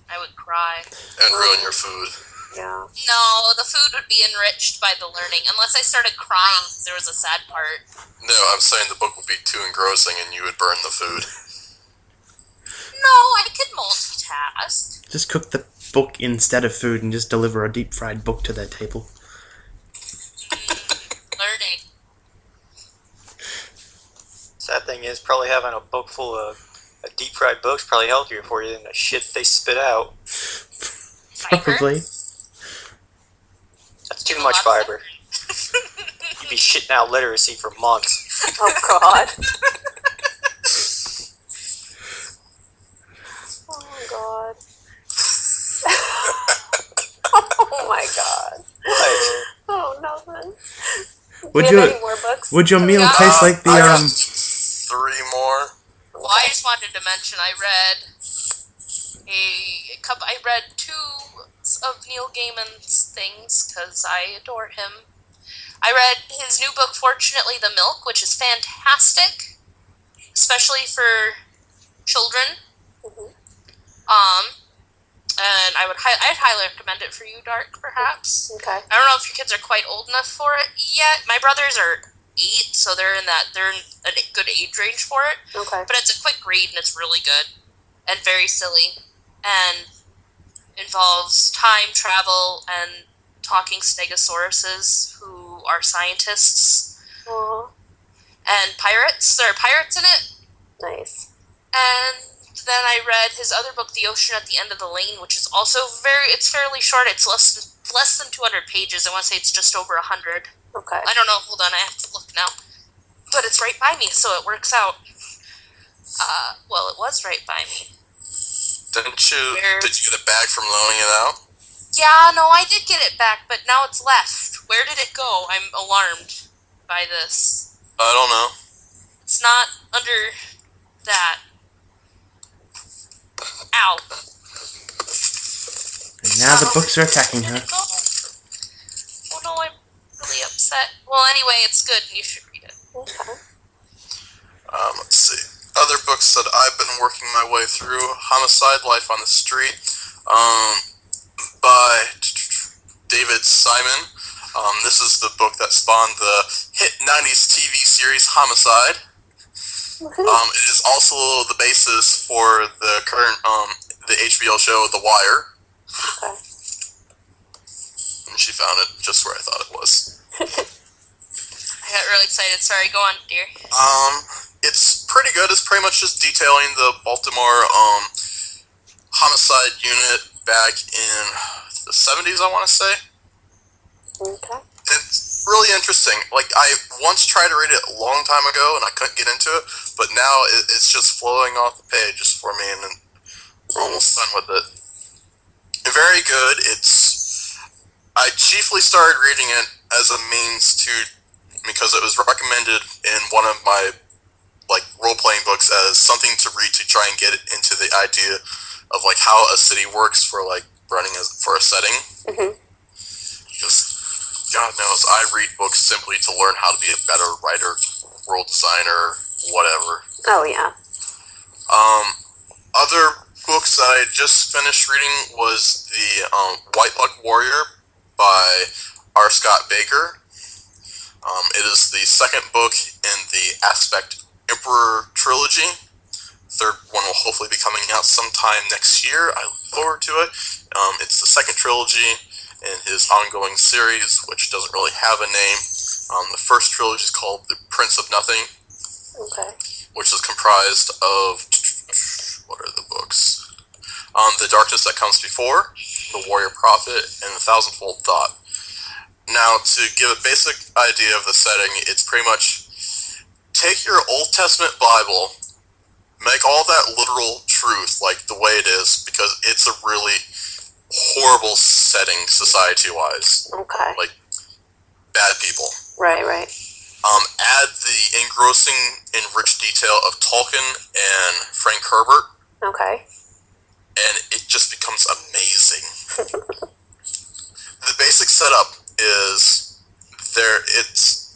I would cry. And ruin your food. Yeah. No, the food would be enriched by the learning, unless I started crying because there was a sad part. No, I'm saying the book would be too engrossing and you would burn the food. No, I could multitask. Just cook the book instead of food and just deliver a deep fried book to their table. Learning. Sad thing is, probably having a book full of deep fried books probably healthier for you than the shit they spit out. Probably. That's too much fiber. You'd be shitting out literacy for months. Oh God. Oh God. Oh my God. What? Oh nothing. Would Do you have you- any more books? Would your meal Yeah. taste like the I got 3 more. Well, I just wanted to mention I read I read 2 of Neil Gaiman's things because I adore him. I read his new book, Fortunately the Milk, which is fantastic, especially for children. And I'd highly recommend it for you, Dark, perhaps. Okay. I don't know if your kids are quite old enough for it yet. My brothers are 8, so they're in a good age range for it. Okay. But it's a quick read and it's really good and very silly and involves time travel and talking stegosauruses who are scientists Aw, and pirates. There are pirates in it. nice. And then I read his other book, The Ocean at the End of the Lane, which is also it's fairly short. It's less than 200 pages. I want to say it's just over 100. Okay. I don't know. Hold on, I have to look now. But it's right by me, so it works out. Well, it was right by me. Did you get it back from loaning it out? Yeah, no, I did get it back, but now it's left. Where did it go? I'm alarmed by this. I don't know. It's not under that. Ow. And now the books are attacking Where her. did it go? Oh no, I'm really upset. Well, anyway, it's good and you should read it. Okay. Let's see. Other books that I've been working my way through: Homicide: Life on the Street, by David Simon. This is the book that spawned the hit 90s TV series Homicide. It is also the basis for the current the HBO show The Wire. Okay. And she found it just where I thought it was. I got really excited. Sorry, go on, dear. It's pretty good. It's pretty much just detailing the Baltimore homicide unit back in the 70s, I want to say. Okay. It's really interesting. Like, I once tried to read it a long time ago, and I couldn't get into it, but now it's just flowing off the pages for me, and I'm almost done with it. Very good. I chiefly started reading it as a means to, because it was recommended in one of my role-playing books as something to read to try and get it into the idea of how a city works for running for a setting. Mhm. Because God knows I read books simply to learn how to be a better writer, world designer, whatever. Oh yeah. Other books that I just finished reading was the White Luck Warrior by R. Scott Baker. It is the second book in the Aspect Emperor trilogy. Third one will hopefully be coming out sometime next year. I look forward to it. It's the second trilogy in his ongoing series, which doesn't really have a name. The first trilogy is called The Prince of Nothing, Okay. which is comprised of, what are the books? The Darkness That Comes Before, The Warrior Prophet, and The Thousandfold Thought. Now, to give a basic idea of the setting, it's pretty much take your Old Testament Bible, make all that literal truth like the way it is, because it's a really horrible setting society-wise. Okay. Like, bad people. Right. Add the engrossing and rich detail of Tolkien and Frank Herbert, Okay. and it just becomes amazing. The basic setup is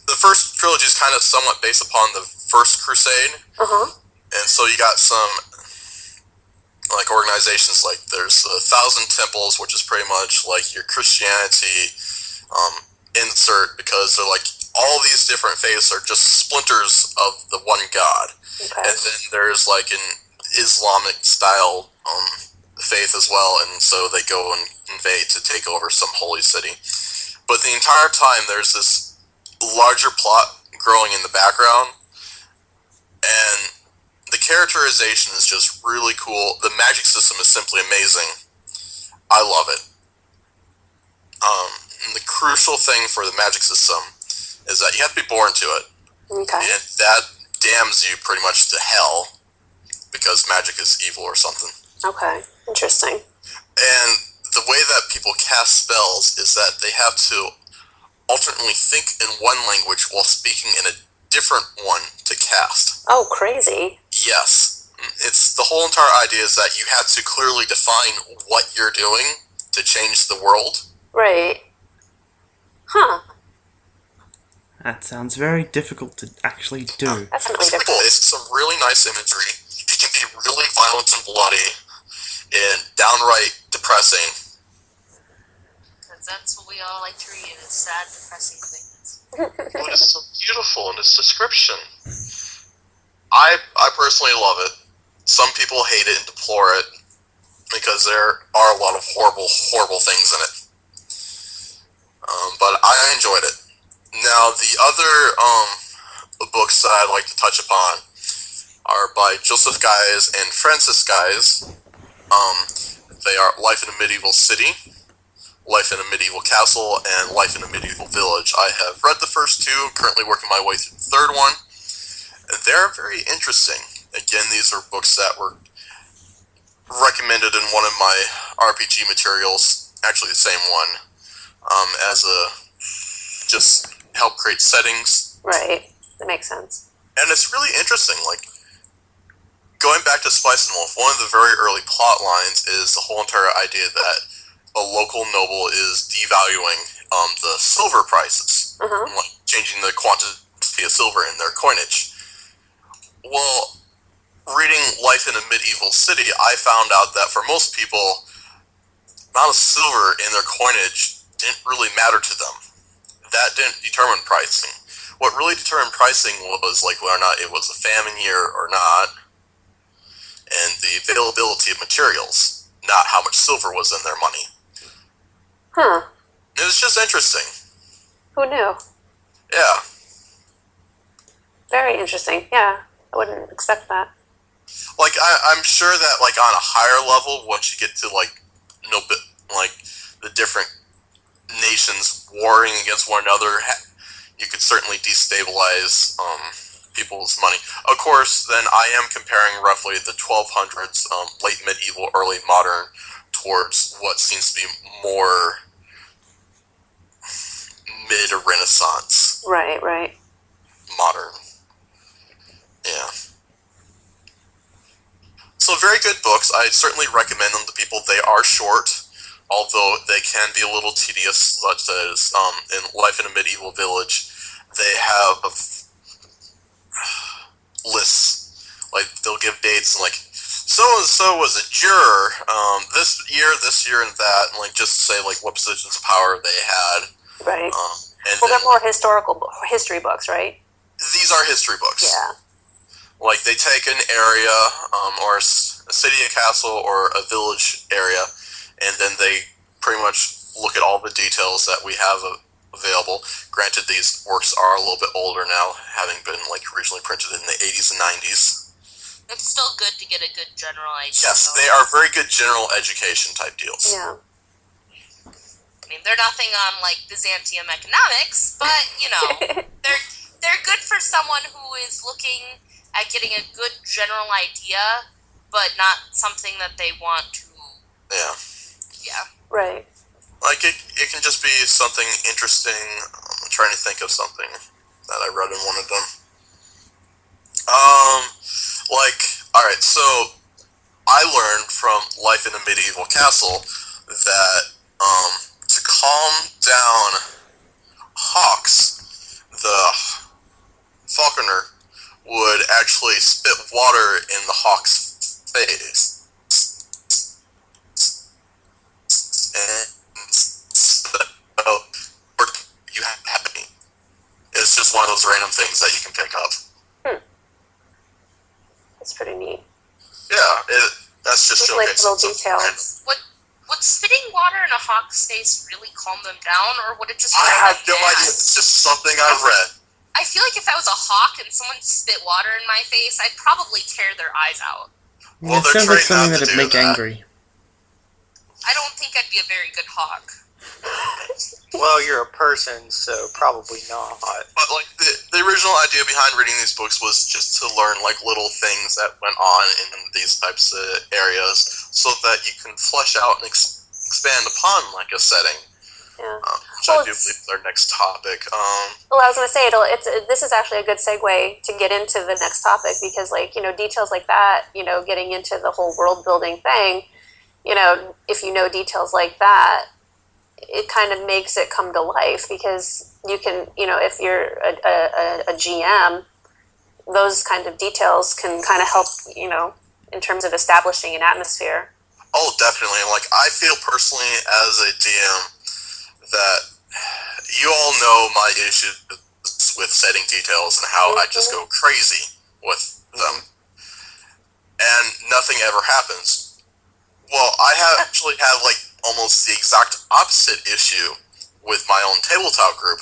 the first trilogy is kind of somewhat based upon the First Crusade, and so you got some like organizations like there's the Thousand Temples, which is pretty much like your Christianity insert, because they're like all these different faiths are just splinters of the one God. Okay. And then there's like an Islamic style faith as well, and so they go and invade to take over some holy city. But the entire time there's this larger plot growing in the background, and the characterization is just really cool. The magic system is simply amazing. I love it. And the crucial thing for the magic system is that you have to be born to it. Okay. And that damns you pretty much to hell, because magic is evil or something. Okay. Interesting. And the way that people cast spells is that they have to alternately think in one language while speaking in a different one to cast. Oh, crazy. Yes. It's the whole entire idea is that you have to clearly define what you're doing to change the world. Right. Huh. That sounds very difficult to actually do. Definitely It's difficult. It's some really nice imagery. It can be really violent and bloody and downright depressing. Because that's what we all like to read, is sad, depressing things. But it's so beautiful in its description. I personally love it. Some people hate it and deplore it because there are a lot of horrible, horrible things in it. But I enjoyed it. Now, the other books that I'd like to touch upon are by Joseph Guys and Francis Guys. They are Life in a Medieval City, Life in a Medieval Castle, and Life in a Medieval Village. I have read the first two, currently working my way through the third one. They're very interesting. Again, these are books that were recommended in one of my RPG materials, actually the same one, as a just help create settings. Right. That makes sense. And it's really interesting, like, going back to Spice and Wolf, one of the very early plot lines is the whole entire idea that a local noble is devaluing the silver prices, like changing the quantity of silver in their coinage. Well, reading Life in a Medieval City, I found out that for most people, the amount of silver in their coinage didn't really matter to them. That didn't determine pricing. What really determined pricing was like whether or not it was a famine year or not, and the availability of materials, not how much silver was in their money. Huh. It was just interesting. Who knew? Yeah. Very interesting. Yeah. I wouldn't expect that. Like, I'm sure that, like, on a higher level, once you get to, like, the different nations warring against one another, you could certainly destabilize people's money. Of course, then I am comparing roughly the 1200s, late medieval, early modern, towards what seems to be more mid-Renaissance. Right. Modern. Yeah. So very good books. I certainly recommend them to people. They are short, although they can be a little tedious, such as in Life in a Medieval Village, they have lists. Like, they'll give dates, and like, so-and-so was a juror this year, and that, and like, just say, like, what positions of power they had. Right. And Well, then, they're more history books, right? these are history books. Yeah. Like, they take an area, or a city, a castle, or a village area, and then they pretty much look at all the details that we have available. Granted, these works are a little bit older now, having been originally printed in the 80s and 90s. It's still good to get a good general idea. Yes, though. they are very good general education type deals. Yeah. I mean, they're nothing on Byzantium economics, but they're good for someone who is looking at getting a good general idea, but not something that they want to. Yeah. Right. It can just be something interesting. I'm trying to think of something that I read in one of them. Alright, so I learned from Life in a Medieval Castle that to calm down hawks, the falconer would actually spit water in the hawk's face. And so you have me. It's just one of those random things that you can pick up. That's pretty neat. Yeah, that's just Like showcasing little something details. Would spitting water in a hawk's face really calm them down, or would it just? I drive have them no mad? idea. It's just something I've read. I feel like if I was a hawk and someone spit water in my face, I'd probably tear their eyes out. Well, it they're sounds like trained something not to that'd do make that. angry. I don't think I'd be a very good hawk. Well, you're a person, so probably not. But the original idea behind reading these books was just to learn little things that went on in these types of areas, so that you can flesh out and expand upon a setting. Yeah. Which I do believe is our next topic. Well, I was going to say this is actually a good segue to get into the next topic because, details like that, getting into the whole world building thing, if you know details like that, it kind of makes it come to life because you can, if you're a GM, those kind of details can kind of help, in terms of establishing an atmosphere. Oh, definitely. I feel personally as a DM that you all know my issues with setting details and how I just go crazy with them. And nothing ever happens. Well, I actually have almost the exact opposite issue with my own tabletop group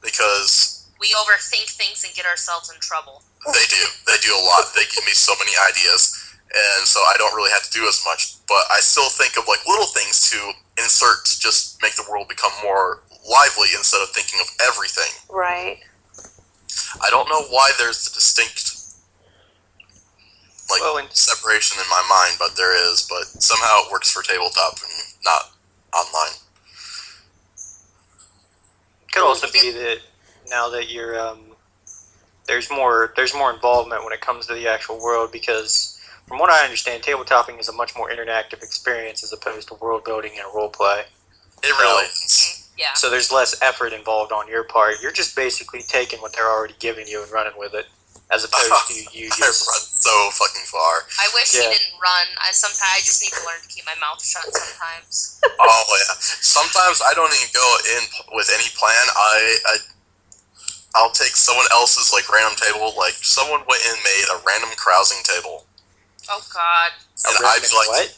because We overthink things and get ourselves in trouble. they do a lot. They give me so many ideas, and so I don't really have to do as much. But I still think of little things to insert to just make the world become more lively instead of thinking of everything. Right. I don't know why there's a distinct separation in my mind, but there is. But somehow it works for tabletop and not online. It could also be that now that you're there's more involvement when it comes to the actual world, because from what I understand, tabletopping is a much more interactive experience as opposed to world building and role play. It really is. Yeah. So there's less effort involved on your part. You're just basically taking what they're already giving you and running with it, as opposed to you I've just. run so fucking far. I wish he Yeah. didn't run. I just need to learn to keep my mouth shut sometimes. Oh yeah. Sometimes I don't even go in with any plan. I'll take someone else's random table. Someone went and made a random carousing table, Oh God. and I'd be What?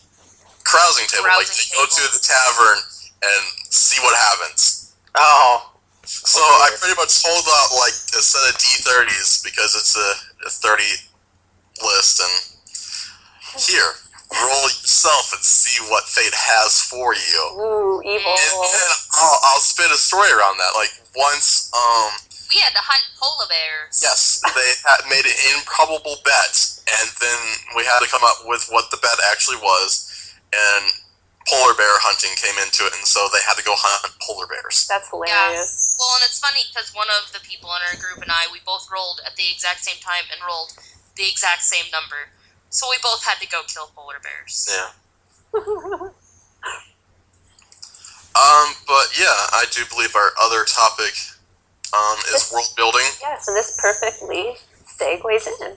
carousing table. Carousing They go to table. the tavern and see what happens. Oh. So I pretty much hold out a set of D30s because it's a 30 list, and here, roll yourself and see what fate has for you. Ooh, evil. And then I'll spin a story around that. Once, We had to hunt polar bears. yes, they had made an improbable bet, and then we had to come up with what the bet actually was, and polar bear hunting came into it, and so they had to go hunt polar bears. That's hilarious. Well, and it's funny because one of the people in our group and I, we both rolled at the exact same time and rolled the exact same number. So we both had to go kill polar bears. Yeah. But yeah, I do believe our other topic is world building. Yes, and this perfectly segues in.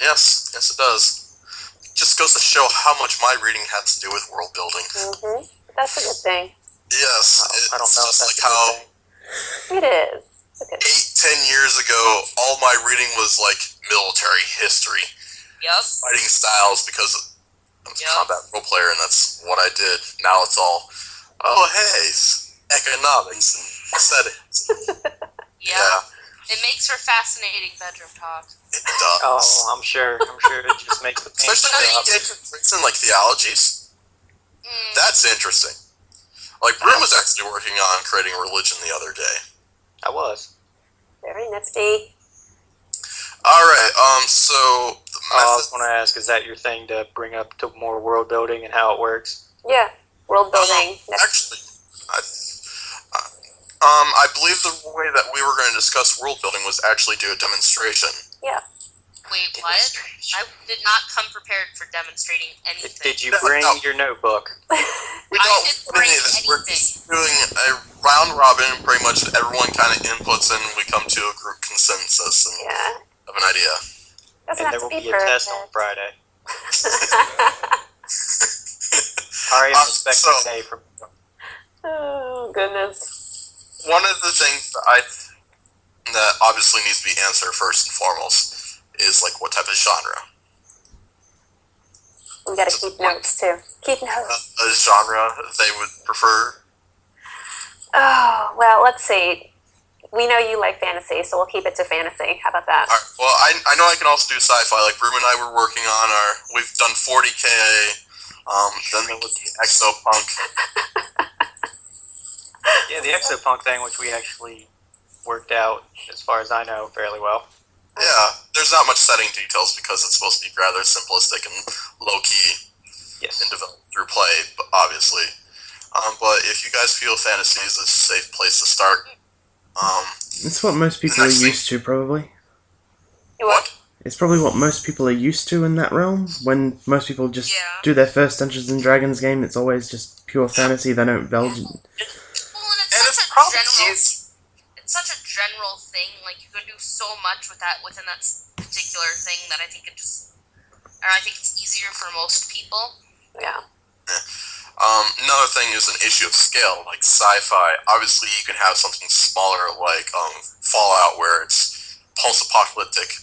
Yes, it does. Just goes to show how much my reading has to do with world building. Mm-hmm. That's a good thing. Yes, I don't it's know if just that's how a good thing. It is. It's a good thing. 8-10 years ago, all my reading was military history, Yep. fighting styles, because I was a combat role player and that's what I did. Now it's all, oh hey, economics and said it. Yeah. It makes for fascinating bedroom talk. It does. Oh, I'm sure it just makes the pain Especially when you get in like theologies. That's interesting. Like, Broom was actually working on creating a religion the other day. I was. Very nifty. Alright, so... I was going to ask, is that your thing to bring up to more world building and how it works? Yeah, world building. Actually, I believe the way that we were going to discuss world building was actually do a demonstration. Yeah. Wait, what? I did not come prepared for demonstrating anything. Did you bring your notebook? We don't didn't put any bring of that. We're anything. just doing a round robin. Pretty much everyone kind of inputs and we come to a group consensus and Yeah. have an idea. Doesn't And have there to will be be a perfect. test on Friday. I am expecting so- a day from you. Oh, goodness. One of the things that obviously needs to be answered first and foremost is like what type of genre. We gotta keep notes, too. Keep notes. A genre they would prefer. Oh, well, let's see. We know you like fantasy, so we'll keep it to fantasy. How about that? Alright, well, I know I can also do sci-fi. Like, Broom and I were working on we've done 40K, then there was the Exopunk. Yeah, the exopunk thing, which we actually worked out, as far as I know, fairly well. Yeah, there's not much setting details because it's supposed to be rather simplistic and low-key Yes. and developed through play, but obviously. But if you guys feel fantasy is a safe place to start, It's what most people are next thing- used to, probably. what? It's probably what most people are used to in that realm. When most people just Yeah. do their first Dungeons and Dragons game, it's always just pure fantasy. They don't Well, and And it's it's probably it's such a general thing. Like, you can do so much with that within that particular thing that I think I think it's easier for most people. Yeah. Another thing is an issue of scale, like sci-fi. Obviously, you can have something smaller like Fallout, where it's post-apocalyptic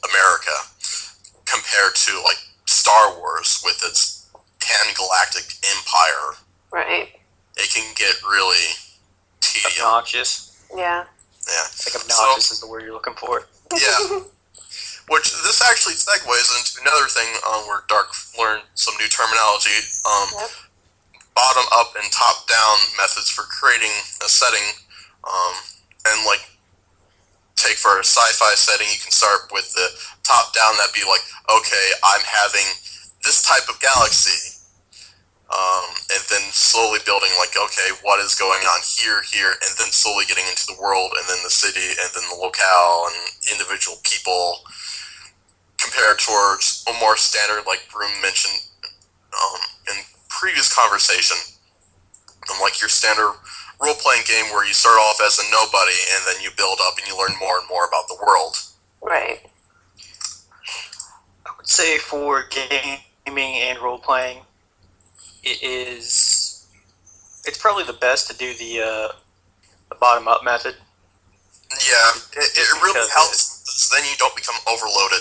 America, compared to like Star Wars with its pan-galactic empire. Right. It can get really tedious. Obnoxious. Yeah. Yeah. I think obnoxious is the word you're looking for. Yeah. Which this actually segues into another thing where Dark learned some new terminology. Yep. Bottom up and top down methods for creating a setting. And like, take for a sci-fi setting, you can start with the top down. That'd be like, okay, I'm having this type of galaxy. And then slowly building like, okay, what is going on here, and then slowly getting into the world, and then the city, and then the locale, and individual people, compared towards a more standard, like Broom mentioned in previous conversation, like your standard role-playing game where you start off as a nobody, and then you build up and you learn more and more about the world. Right. I would say for gaming and role playing, it's probably the best to do the bottom up method. Yeah, it really because helps, because then you don't become overloaded.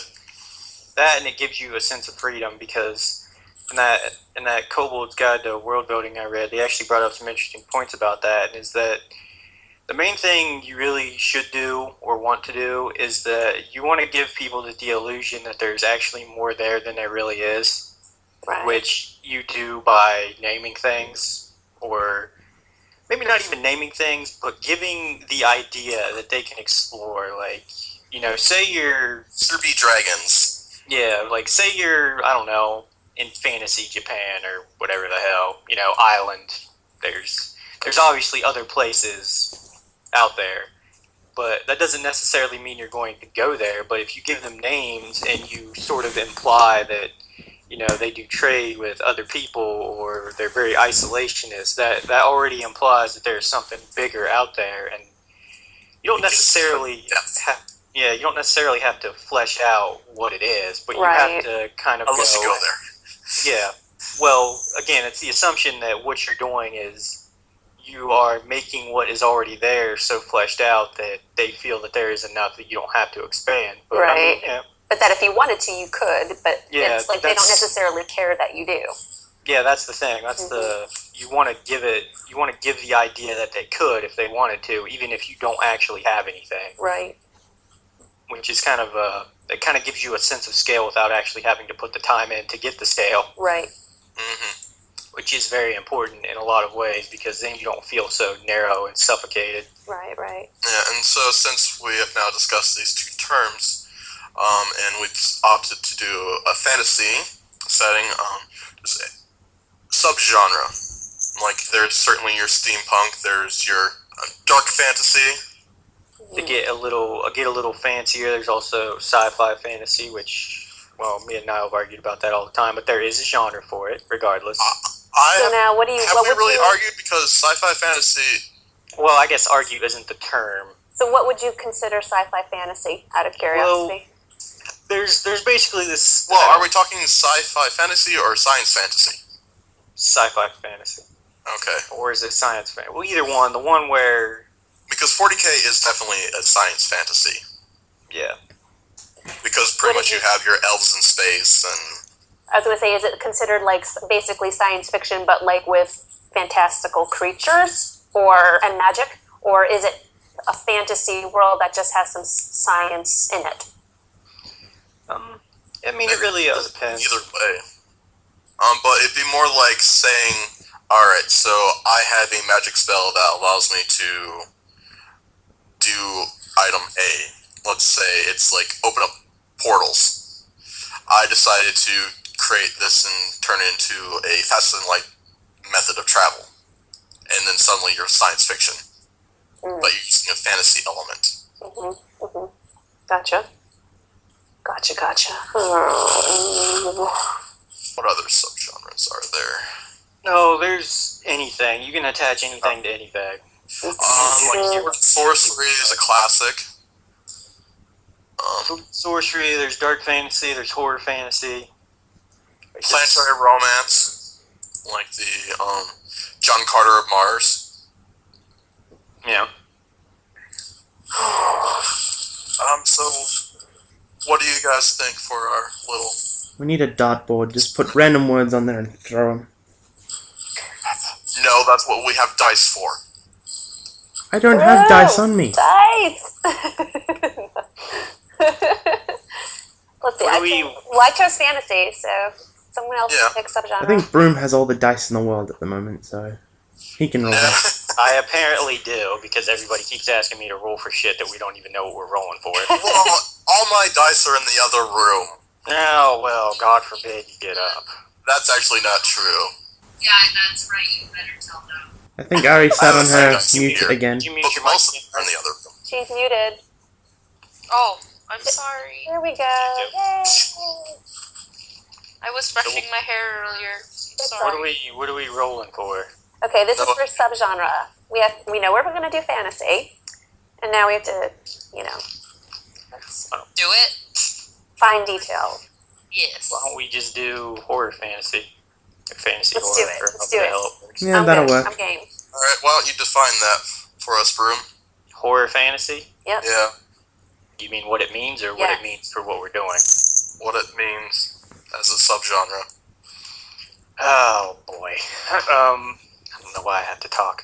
That, and it gives you a sense of freedom, because in that Kobold's Guide to World Building I read, they actually brought up some interesting points about that, is that the main thing you really should do or want to do is that you want to give people the illusion that there's actually more there than there really is. Right. Which you do by naming things, or maybe not even naming things, but giving the idea that they can explore. Like, say you're... There be dragons. Yeah, like, say you're, I don't know, in fantasy Japan or whatever the hell, island. There's obviously other places out there, but that doesn't necessarily mean you're going to go there. But if you give them names and you sort of imply that, they do trade with other people, or they're very isolationist, that already implies that there's something bigger out there, and you don't necessarily you don't necessarily have to flesh out what it is, but you Right. have to kind of Unless go, you go there. yeah. Well, again, it's the assumption that what you're doing is you are making what is already there so fleshed out that they feel that there is enough that you don't have to expand. But, I mean, Right. But that if you wanted to, you could. But Yeah, it's like they don't that's- necessarily care that you do. yeah, that's the thing. That's you want to give the idea that they could if they wanted to, even if you don't actually have anything. Right. Which is kind of it kind of gives you a sense of scale without actually having to put the time in to get the scale. Right. Which is very important in a lot of ways, because then you don't feel so narrow and suffocated. Right. Yeah, and so since we have now discussed these two terms, and we've opted to do a fantasy setting, there's a subgenre. Like, there's certainly your steampunk, there's your dark fantasy. To get a little fancier, there's also sci-fi fantasy, which, well, me and Niall have argued about that all the time, but there is a genre for it, regardless. So now, what do you? Have what we would really you, argued? Because sci-fi fantasy... Well, I guess argue isn't the term. So what would you consider sci-fi fantasy, out of curiosity? There's basically this... Well, are we talking sci-fi fantasy or science fantasy? Sci-fi fantasy. Okay. Or is it science fantasy? Well, either one. The one where... Because 40K is definitely a science fantasy. Yeah. Because pretty much you have your elves in space and... I was going to say, is it considered like basically science fiction, but like with fantastical creatures and magic, or is it a fantasy world that just has some science in it? I mean, it really depends. Either way. But it'd be more like saying, alright, so I have a magic spell that allows me to do item A. Let's say it's like open up portals. I decided to create this and turn it into a faster than light method of travel. And then suddenly you're science fiction. But you're using a fantasy element. Gotcha. What other subgenres are there? No, there's anything. You can attach anything to anything. Like sorcery is a classic. Sorcery, there's dark fantasy, there's horror fantasy. Planetary romance, like the John Carter of Mars. Yeah. So what do you guys think for our little... We need a dartboard. Just put random words on there and throw them. No, that's what we have dice for. I don't have dice on me. Dice! Let's see. I chose fantasy, so someone else can pick subgenre. I think Broom has all the dice in the world at the moment, so he can roll that. I apparently do, because everybody keeps asking me to roll for shit that we don't even know what we're rolling for. Well, all my dice are in the other room. Oh, well, God forbid you get up. That's actually not true. Yeah, that's right. You better tell them. I think Ari sat on her mute here. again. Did you mute But your mic? most of them are in the other room. She's muted. Oh, I'm sorry. Here we go. Yay! I was brushing my hair earlier. Sorry. What are we rolling for? Okay, this is for subgenre. We know we're going to do fantasy, and now we have to, let's Do it? find detail. Yes. Why don't we just do horror fantasy? Or fantasy Let's horror. do it. for Let's do it. help. Yeah, I'm that'll good. work. I'm game. Alright, why don't you define that for us, Broom? Horror fantasy? Yep. Yeah, You mean what it means, or what Yes. it means for what we're doing? what it means as a subgenre. Oh boy. I don't know why I have to talk.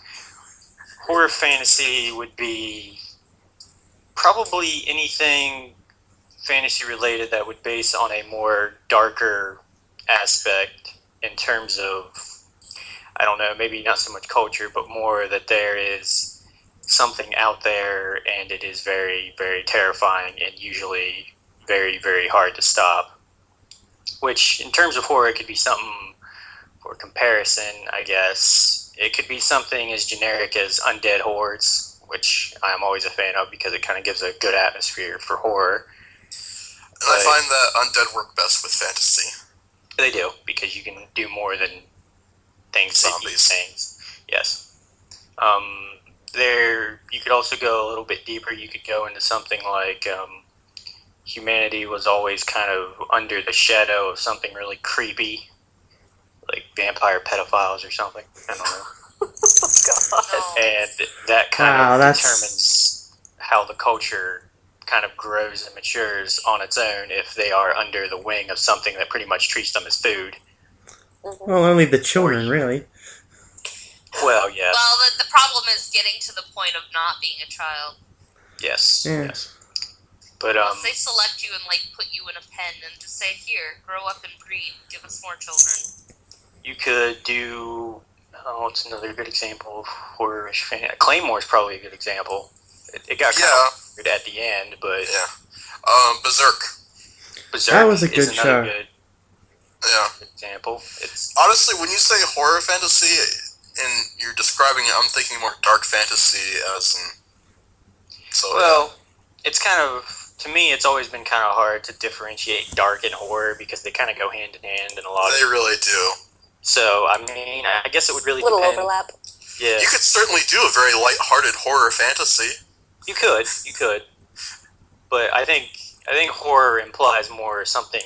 Horror fantasy would be probably anything fantasy related that would base on a more darker aspect in terms of, I don't know, maybe not so much culture, but more that there is something out there and it is very, very terrifying and usually very, very hard to stop. Which, in terms of horror, it could be something, for comparison, I guess, it could be something as generic as undead hordes, which I'm always a fan of because it kind of gives a good atmosphere for horror. And I find that undead work best with fantasy. They do, because you can do more than things that eat Zombies. things. Yes. There, you could also go a little bit deeper. You could go into something like humanity was always kind of under the shadow of something really creepy, like vampire pedophiles or something. I don't know. God. And that kind Wow, of that's- determines how the culture kind of grows and matures on its own if they are under the wing of something that pretty much treats them as food. Well, only the children, really. Well, yes. Well, the problem is getting to the point of not being a child. Yes. Yeah. Yes. But Once they select you and like put you in a pen and just say, "Here, grow up and breed, give us more children." you could do. Oh, what's another good example of horror-ish fan? Claymore's probably a good example. It got kind of weird at the end, but Berserk. That was a is good another show. good example. It's Honestly, when you say horror fantasy and you're describing it, I'm thinking more dark fantasy as in. So well, it's kind of. To me, it's always been kind of hard to differentiate dark and horror because they kind of go hand in hand in a lot. They really do. So, I mean, I guess it would really Little depend. overlap. Yeah, You could certainly do a very light-hearted horror fantasy. you could, but I think horror implies more something.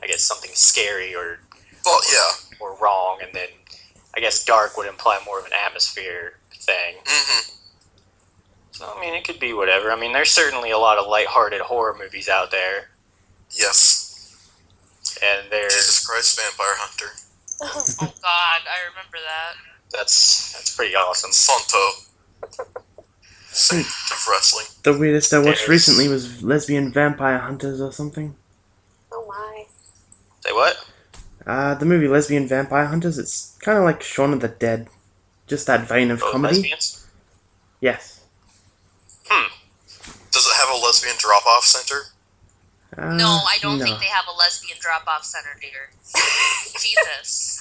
I guess something scary or wrong, and then I guess dark would imply more of an atmosphere thing. Mm-hmm. So, I mean, it could be whatever. I mean, there's certainly a lot of lighthearted horror movies out there, Yes. and there's Jesus Christ, Vampire Hunter. Oh God, I remember that. that's pretty awesome. Santo. Saint of wrestling. The weirdest I watched There's- recently was Lesbian Vampire Hunters or something. Oh my. Say what? The movie Lesbian Vampire Hunters, it's kind of like Shaun of the Dead. Just that vein of Oh, comedy. lesbians? Yes. Does it have a lesbian drop-off center? No, I don't no. think they have a lesbian drop-off center, dear. Jesus.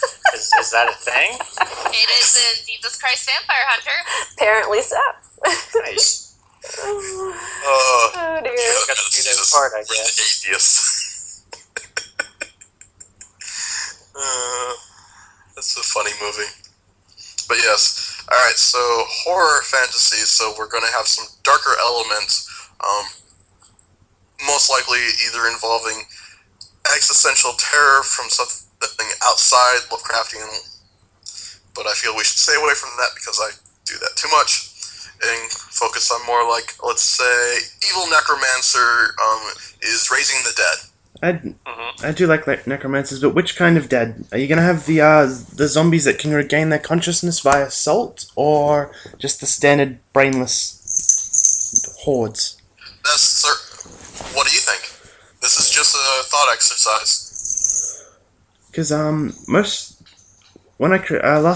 Is that a thing? It is in Jesus Christ Vampire Hunter. Apparently so. Nice. Oh dear. Got to do that part, I We're the guess. atheists. That's a funny movie. But yes. Alright, so horror fantasy, so we're going to have some darker elements, most likely either involving existential terror from something outside Lovecraftian, but I feel we should stay away from that because I do that too much, and focus on more like, let's say, evil necromancer is raising the dead. I do like necromancers, but which kind of dead? Are you gonna have the zombies that can regain their consciousness via salt, or just the standard brainless hordes? What do you think? This is just a thought exercise. Because last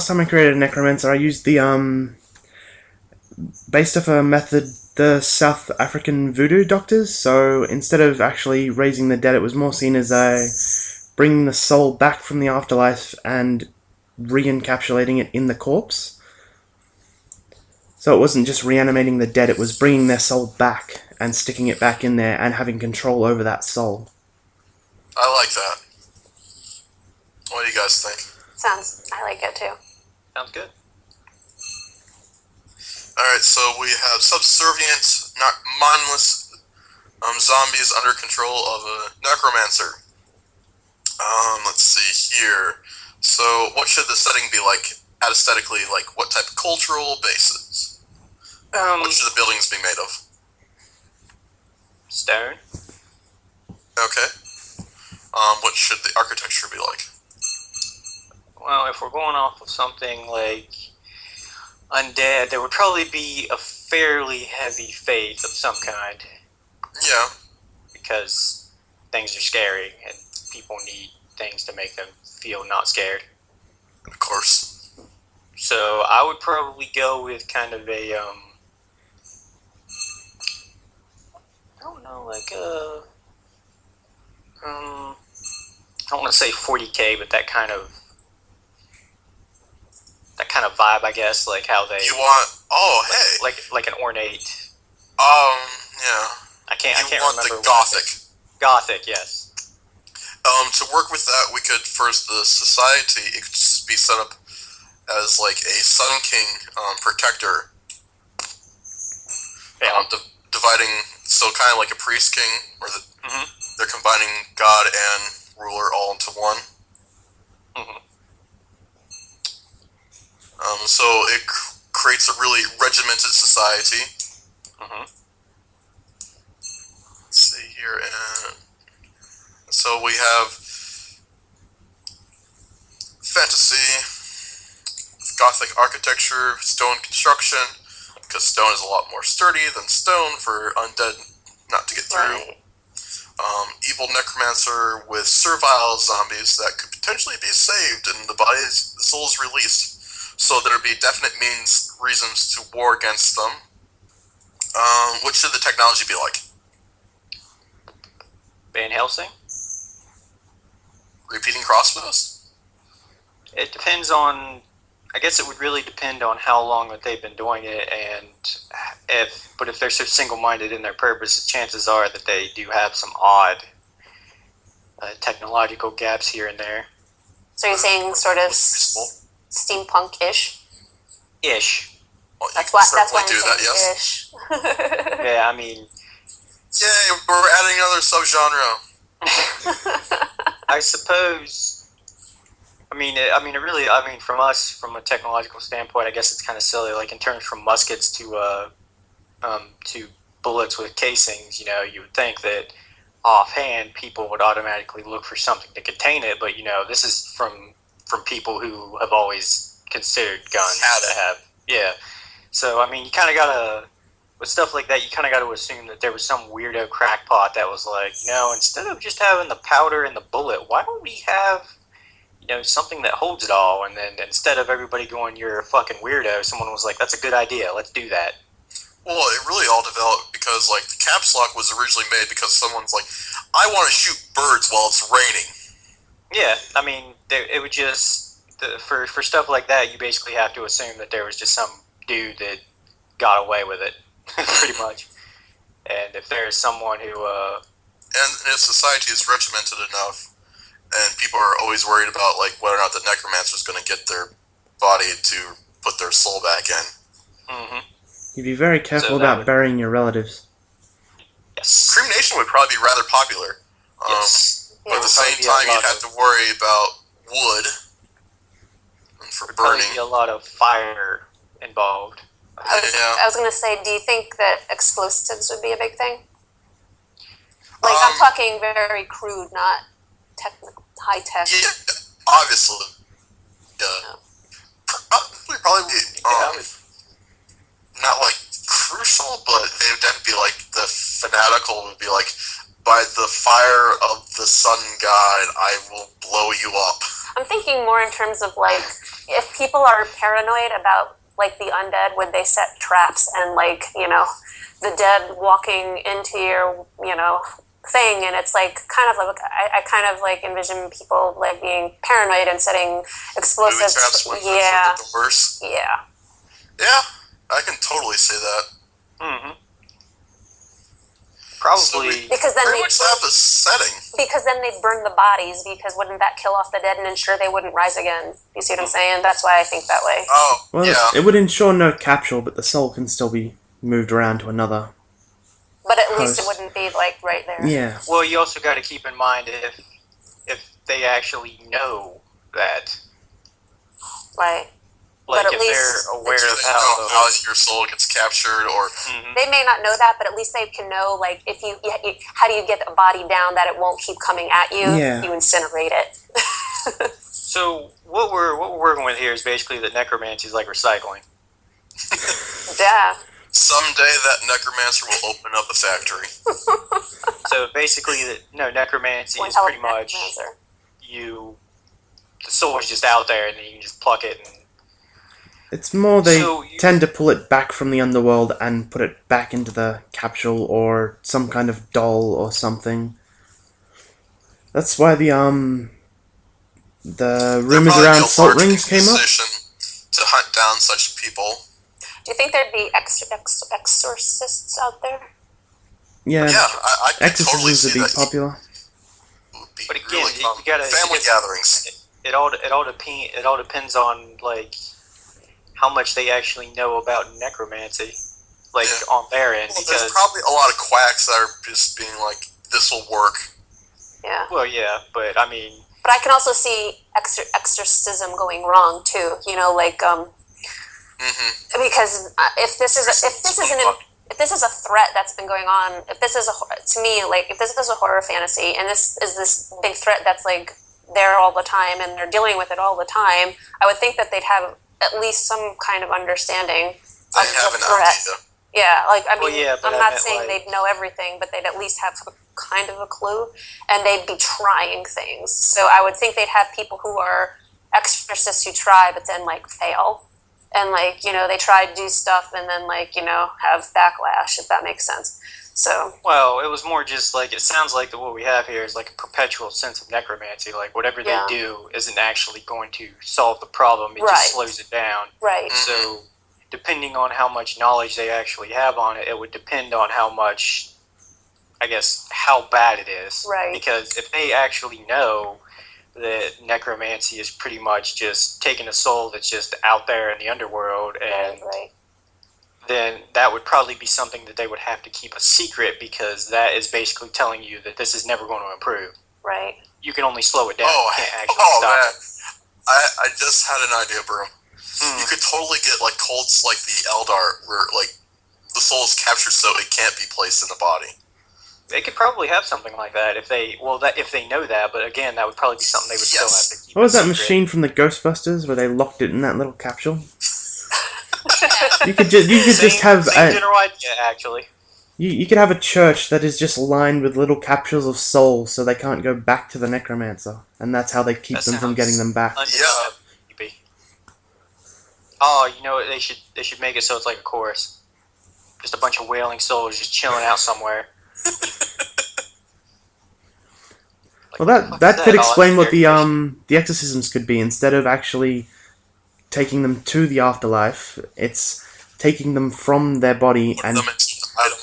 time I created a necromancer, I used the based off a method the South African voodoo doctors. So instead of actually raising the dead, it was more seen as a bringing the soul back from the afterlife and re-encapsulating it in the corpse. So it wasn't just reanimating the dead; it was bringing their soul back and sticking it back in there and having control over that soul. I like that. What do you guys think? I like it too. Sounds good. Alright, so we have subservient, not mindless zombies under control of a necromancer. Let's see here. So, what should the setting be like, aesthetically? Like, what type of cultural basis? What should the buildings be made of? Stone. Okay. What should the architecture be like? Well, if we're going off of something like undead, there would probably be a fairly heavy faith of some kind. Yeah. Because things are scary and people need things to make them feel not scared. Of course. So I would probably go with kind of a I don't know, like I don't want to say 40K, but that kind of vibe, I guess, like how they You want... Oh, hey! like an ornate. Yeah. I can't want remember. the Gothic. Gothic, yes. To work with that, we could first, the society, it could just be set up as like a Sun King protector. Yeah. Dividing, so kind of like a priest king, where they're combining god and ruler all into one. So it creates a really regimented society. Let's see here, and so we have fantasy, Gothic architecture, stone construction, because stone is a lot more sturdy than stone for undead not to get through. Right. Evil necromancer with servile zombies that could potentially be saved and the souls released. So there'd be definite reasons to war against them. What should the technology be like? Van Helsing? Repeating crossbows? It depends on. I guess it would really depend on how long that they've been doing it, and if they're so single-minded in their purpose, the chances are that they do have some odd technological gaps here and there. So you're saying sort of Useful. steampunk-ish? Ish. Well, you That's can why certainly I'm do that, saying yes. ish. Yeah, I mean, Yay, we're adding another subgenre. I suppose. I mean, from us, from a technological standpoint, I guess it's kind of silly. Like in terms from muskets to bullets with casings, you would think that offhand people would automatically look for something to contain it, but this is from people who have always considered guns to have. Yeah. So I mean, you kind of gotta. With stuff like that, you kind of got to assume that there was some weirdo crackpot that was like, instead of just having the powder and the bullet, why don't we have, something that holds it all? And then instead of everybody going, you're a fucking weirdo, someone was like, that's a good idea, let's do that. Well, it really all developed because, like, the caps lock was originally made because someone's like, I want to shoot birds while it's raining. Yeah, I mean, it would just, for stuff like that, you basically have to assume that there was just some dude that got away with it. Pretty much. And if there is someone who And if society is regimented enough, and people are always worried about like whether or not the necromancer is going to get their body to put their soul back in. Mm-hmm. You'd be very careful about burying your relatives. Yes. Cremation would probably be rather popular. Yes. But at the same time, you'd have to worry about wood and for There'd burning. probably be a lot of fire involved. I was going to say, do you think that explosives would be a big thing? Like, I'm talking very crude, not high tech. Yeah, obviously. Yeah. Probably be, not like crucial, but they would definitely be like the fanatical would be like, by the fire of the sun god, I will blow you up. I'm thinking more in terms of like, if people are paranoid about like the undead, would they set traps and like, the dead walking into your, thing, and it's like kind of like I kind of like envision people like being paranoid and setting explosive traps when yeah. the worst. Yeah. Yeah, I can totally see that. Mm-hmm. Probably. So we Because then pretty much have the setting. because then they burn the bodies, because wouldn't that kill off the dead and ensure they wouldn't rise again? You see what I'm saying? That's why I think that way. Oh, Well, yeah. it would ensure no capture, but the soul can still be moved around to another. But at least it Host. wouldn't be like right there. Yeah. Well, you also got to keep in mind if they actually know that, Right. like But at if least they're aware They of know how how. your soul gets captured, or Mhm. They may not know that, but at least they can know, like, if how do you get a body down that it won't keep coming at you? Yeah. You incinerate it. So what we're working with here is basically that necromancy is like recycling. Yeah. someday that necromancer will open up a factory. So basically, necromancy One is hell of pretty a much necromancer. the soul is just out there, and then you can just pluck it. And It's more they So you- tend to pull it back from the underworld and put it back into the capsule or some kind of doll or something. That's why the There'd rumors probably be around a salt large rings came up. inquisition to hunt down such people. Do you think there'd be exorcists out there? Yeah, Yeah, I could totally exorcisms see would be that. popular. It would be But again, really you fun. gotta- Family you gotta- gatherings. it all depends on like how much they actually know about necromancy, like Yeah. on their end. Well, Because there's probably a lot of quacks that are just being like, "This will work." Yeah. well, yeah, but I mean, But I can also see exorcism going wrong too. Mm-hmm. Because if this is a threat that's been going on, if this is a horror fantasy, and this is this big threat that's like there all the time, and they're dealing with it all the time, I would think that they'd have at least some kind of understanding They of have the an threat. idea. Yeah, like, I Well, mean, yeah, but I'm I not meant, saying like- they'd know everything, but they'd at least have kind of a clue, and they'd be trying things. So I would think they'd have people who are exorcists who try, but then, like, fail. And, like, you know, they try to do stuff and then, like, you know, have backlash, if that makes sense. So, Well, it was more just like, it sounds like that what we have here is like a perpetual sense of necromancy. Like, whatever Yeah. they do isn't actually going to solve the problem, it Right. just slows it down. right. So, depending on how much knowledge they actually have on it, it would depend on how much, I guess, how bad it is. Right. Because if they actually know that necromancy is pretty much just taking a soul that's just out there in the underworld, and Right. then that would probably be something that they would have to keep a secret, because that is basically telling you that this is never going to improve. Right. You can only slow it down. Oh, You can't actually oh stop man. it. I just had an idea, bro. You could totally get like cults like the Eldar, where like the soul is captured so it can't be placed in the body. They could probably have something like that if they know that. But again, that would probably be something they would still Yes. have to keep. What was a that secret. machine from the Ghostbusters where they locked it in that little capsule? You could just have same general idea, actually. you could have a church that is just lined with little capsules of souls, so they can't go back to the necromancer, and that's how they keep That them from sounds getting them back. undeniably creepy. Oh, you know what? They should make it so it's like a chorus. Just a bunch of wailing souls just chilling out somewhere. Well, that Fuck that is could that? Oh, explain what that's very the exorcisms could be. Instead of actually taking them to the afterlife, it's taking them from their body Put and them into an item.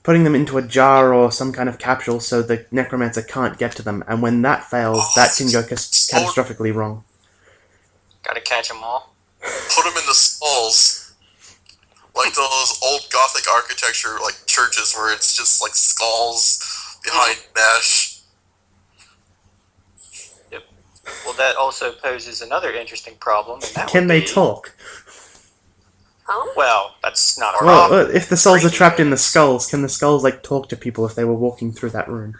putting them into a jar or some kind of capsule so the necromancer can't get to them. And when that fails, that can go catastrophically wrong. Gotta catch them all. Put them into skulls. Like those old Gothic architecture, like churches, where it's just like skulls behind mesh. Well, that also poses another interesting problem. And that Can would they be- talk? Huh? Well, that's not a Well, problem. if the souls are Creepy trapped in the things. skulls, can the skulls like talk to people if they were walking through that room?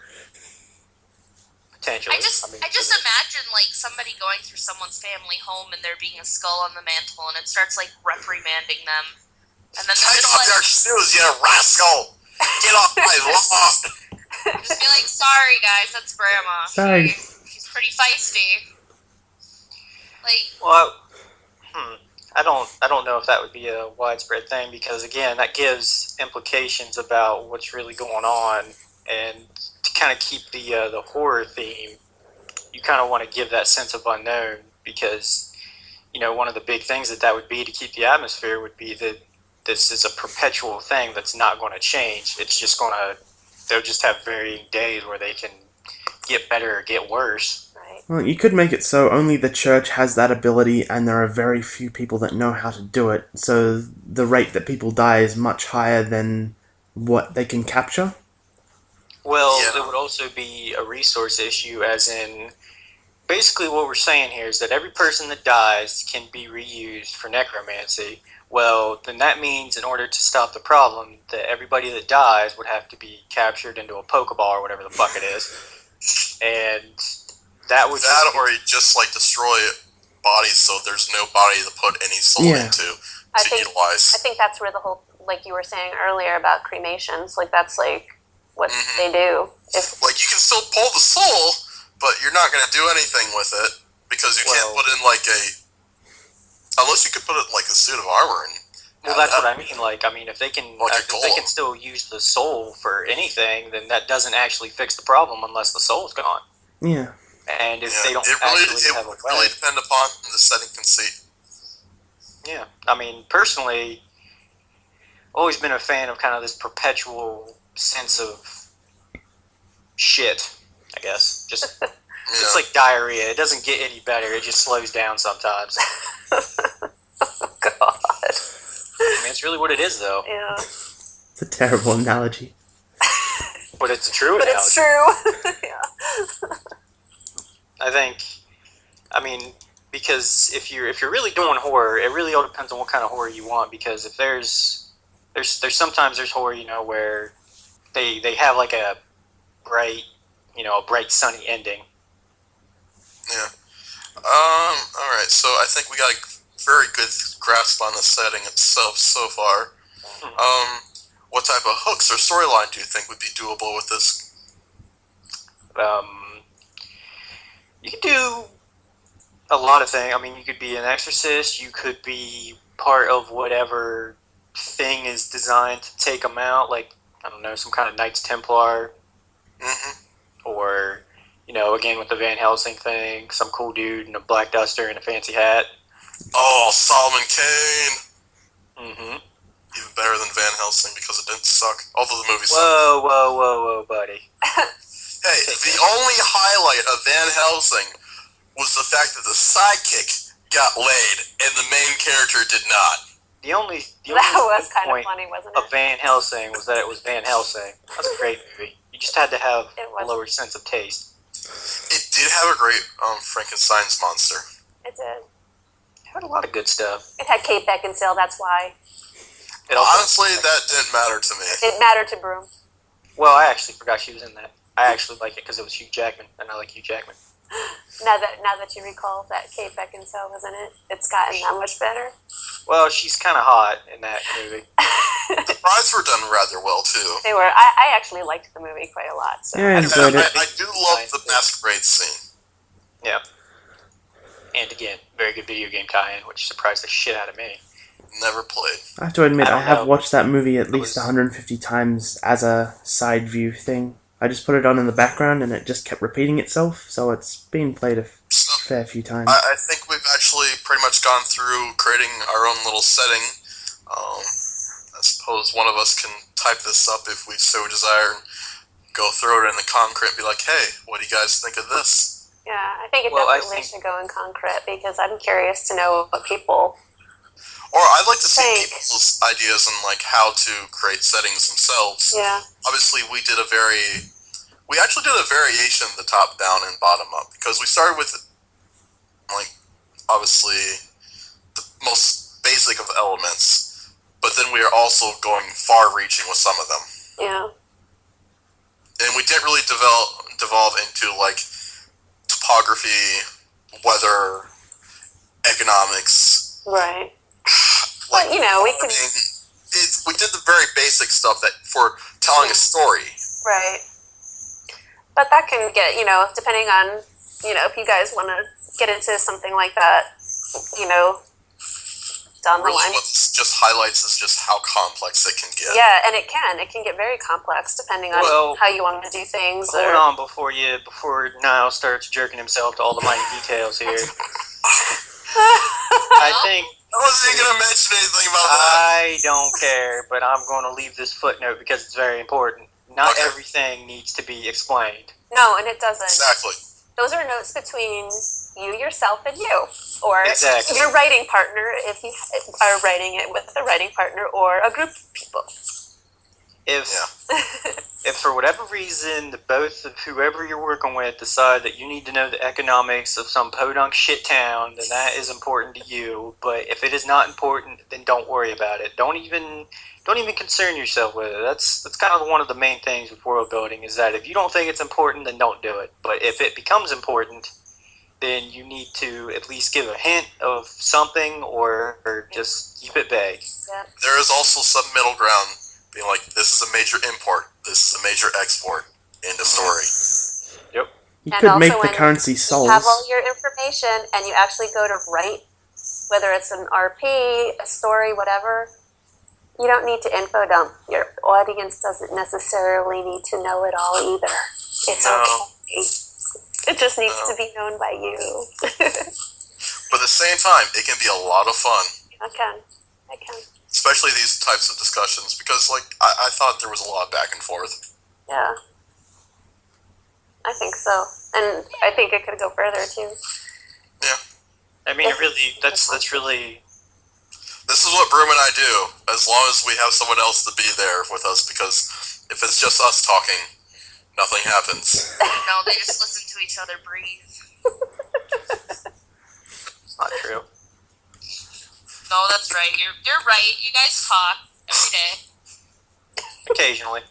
Potentially. I just imagine like somebody going through someone's family home and there being a skull on the mantle and it starts like reprimanding them, and then they're Take just off like, your shoes, you rascal! Get off my lawn! just be like, sorry guys, that's grandma. Sorry. She's pretty feisty. Like, Well, I don't know if that would be a widespread thing, because again, that gives implications about what's really going on, and to kind of keep the horror theme, you kind of want to give that sense of unknown, because one of the big things that would be to keep the atmosphere would be that this is a perpetual thing that's not going to change. It's just they'll just have varying days where they can get better or get worse. Right. Well, you could make it so only the church has that ability, and there are very few people that know how to do it, so the rate that people die is much higher than what they can capture. Well, Yeah. there would also be a resource issue, as in, basically what we're saying here is that every person that dies can be reused for necromancy. Well, then that means in order to stop the problem, that everybody that dies would have to be captured into a Pokeball or whatever the fuck it is. And that would That, or you just like destroy bodies so there's no body to put any soul Yeah. into I to think utilize. I think that's where the whole, like you were saying earlier about cremations, like that's like what they do. If Like, you can still pull the soul, but you're not going to do anything with it because you can't Well- put in like unless you could put it in like a suit of armor. And Well, that's what I mean. Like, if they can, Like a if they can golem. still use the soul for anything, then that doesn't actually fix the problem unless the soul's gone. Yeah. And if Yeah, they don't it really, actually have a would really way, depend upon the setting conceit. yeah. Personally, always been a fan of kind of this perpetual sense of shit. I guess just it's like diarrhea. It doesn't get any better. It just slows down sometimes. God, It's really what it is, though. yeah, It's a terrible analogy. But it's a true but analogy. it's true. Yeah, I think, because if you're really doing horror, it really all depends on what kind of horror you want. Because if there's sometimes there's horror, where they have like a bright, a bright sunny ending. Yeah. All right. So I think we got to very good grasp on the setting itself so far. What type of hooks or storyline do you think would be doable with this? You could do a lot of things. I mean, you could be an exorcist. You could be part of whatever thing is designed to take them out. Like, I don't know, some kind of Knights Templar. Or, again with the Van Helsing thing, some cool dude in a black duster and a fancy hat. Oh, Solomon Kane! Mm-hmm. Even better than Van Helsing because it didn't suck. Although the movie sucked. Whoa, buddy. Hey, the only highlight of Van Helsing was the fact that the sidekick got laid and the main character did not. The only That was kind of point funny, wasn't of it? Van Helsing was that it was Van Helsing. That's a great movie. You just had to have It a was. lower sense of taste. It did have a great Frankenstein's monster. It did. It had a lot of good stuff. It had Kate Beckinsale, that's why. It also, Honestly, that didn't matter to me. It mattered to Broom. well, I actually forgot she was in that. I actually like it because it was Hugh Jackman, and I like Hugh Jackman. Now that you recall that Kate Beckinsale was in it, it's gotten that much better. Well, she's kind of hot in that movie. The brides were done rather well too. They were. I actually liked the movie quite a lot. So. Yeah, I enjoyed it. I do love the masquerade scene. Yeah. And again, very good video game tie-in, which surprised the shit out of me. Never played. I have to admit, I I don't have know. watched that movie at least was- 150 times as a side view thing. I just put it on in the background and it just kept repeating itself, so it's been played a fair few times. I think we've actually pretty much gone through creating our own little setting. I suppose one of us can type this up if we so desire and go throw it in the concrete and be like, hey, what do you guys think of this? Yeah, I think it Well, I definitely think- should go in concrete because I'm curious to know what people. Or I'd like to see Thanks. people's ideas on like how to create settings themselves. Yeah. Obviously, we actually did a variation of the top down and bottom up because we started with like obviously the most basic of elements, but then we are also going far reaching with some of them, Yeah. and we didn't really devolve into like topography, weather, economics. Right. Like, Well, you know, we I could. mean, we did the very basic stuff that for telling a story. Right. But that can get, depending on, if you guys want to get into something like that, down the Really, line. what this just highlights is just how complex it can get. Yeah, and it can get very complex depending on Well, how you want to do things. Hold on before Niall starts jerking himself to all the minor details here. I think I wasn't even going to mention anything about that. I don't care, but I'm going to leave this footnote because it's very important. Not Okay. everything needs to be explained. No, and it doesn't. Exactly. Those are notes between you, yourself, and you. Or Exactly. your writing partner, if you are writing it with a writing partner or a group of people. If for whatever reason the both of whoever you're working with decide that you need to know the economics of some podunk shit town, then that is important to you. But if it is not important, then don't worry about it. Don't even concern yourself with it. That's kind of one of the main things with world building is that if you don't think it's important, then don't do it. But if it becomes important, then you need to at least give a hint of something or just keep it vague. Yeah. There is also some middle ground, being like, this is a major import, this is a major export. End of story. You And could also make the when currency You souls. have all your information and you actually go to write, whether it's an RP, a story, whatever. You don't need to info dump. Your audience doesn't necessarily need to know it all either. It's No. okay. It just needs No. to be known by you. But at the same time, it can be a lot of fun, I can. especially these types of discussions, because like I thought there was a lot of back and forth. Yeah. I think so. And I think it could go further too. I mean, that's really. This is what Broom and I do, as long as we have someone else to be there with us, because if it's just us talking, nothing happens. No, they just listen to each other breathe. It's not true. No, that's right. You're right. You guys talk every day. Occasionally.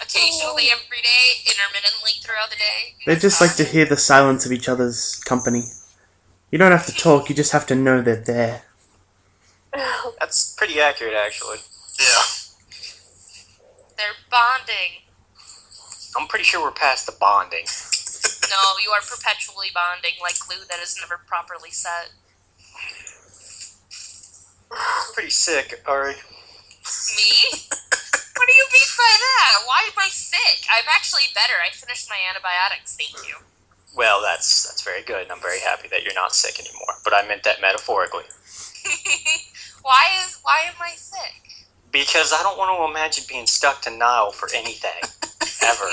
Occasionally, every day, intermittently throughout the day. They just like to hear the silence of each other's company. You don't have to talk, you just have to know they're there. That's pretty accurate, actually. Yeah. They're bonding. I'm pretty sure we're past the bonding. No, you are perpetually bonding like glue that is never properly set. Pretty sick, Ari. Me? What do you mean by that? Why am I sick? I'm actually better. I finished my antibiotics, thank you. Well, that's very good, and I'm very happy that you're not sick anymore. But I meant that metaphorically. Why am I sick? Because I don't want to imagine being stuck to Nile for anything. Ever.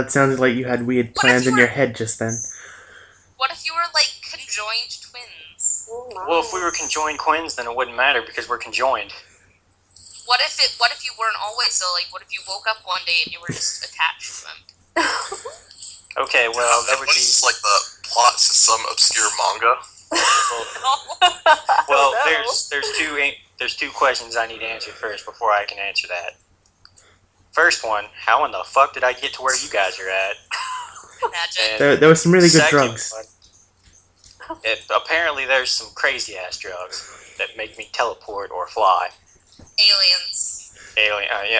It sounded like you had weird plans in your head just then. What if you were like conjoined twins? Oh my. Well, if we were conjoined twins, then it wouldn't matter because we're conjoined. What if you weren't always though? Like, what if you woke up one day and you were just attached to them? Okay, well, that would be... It's like the plot to some obscure manga. Well, no. there's two questions I need to answer first before I can answer that. First one, how in the fuck did I get to where you guys are at? Magic. And There were some really good second drugs. one, apparently there's some crazy ass drugs that make me teleport or fly. Aliens.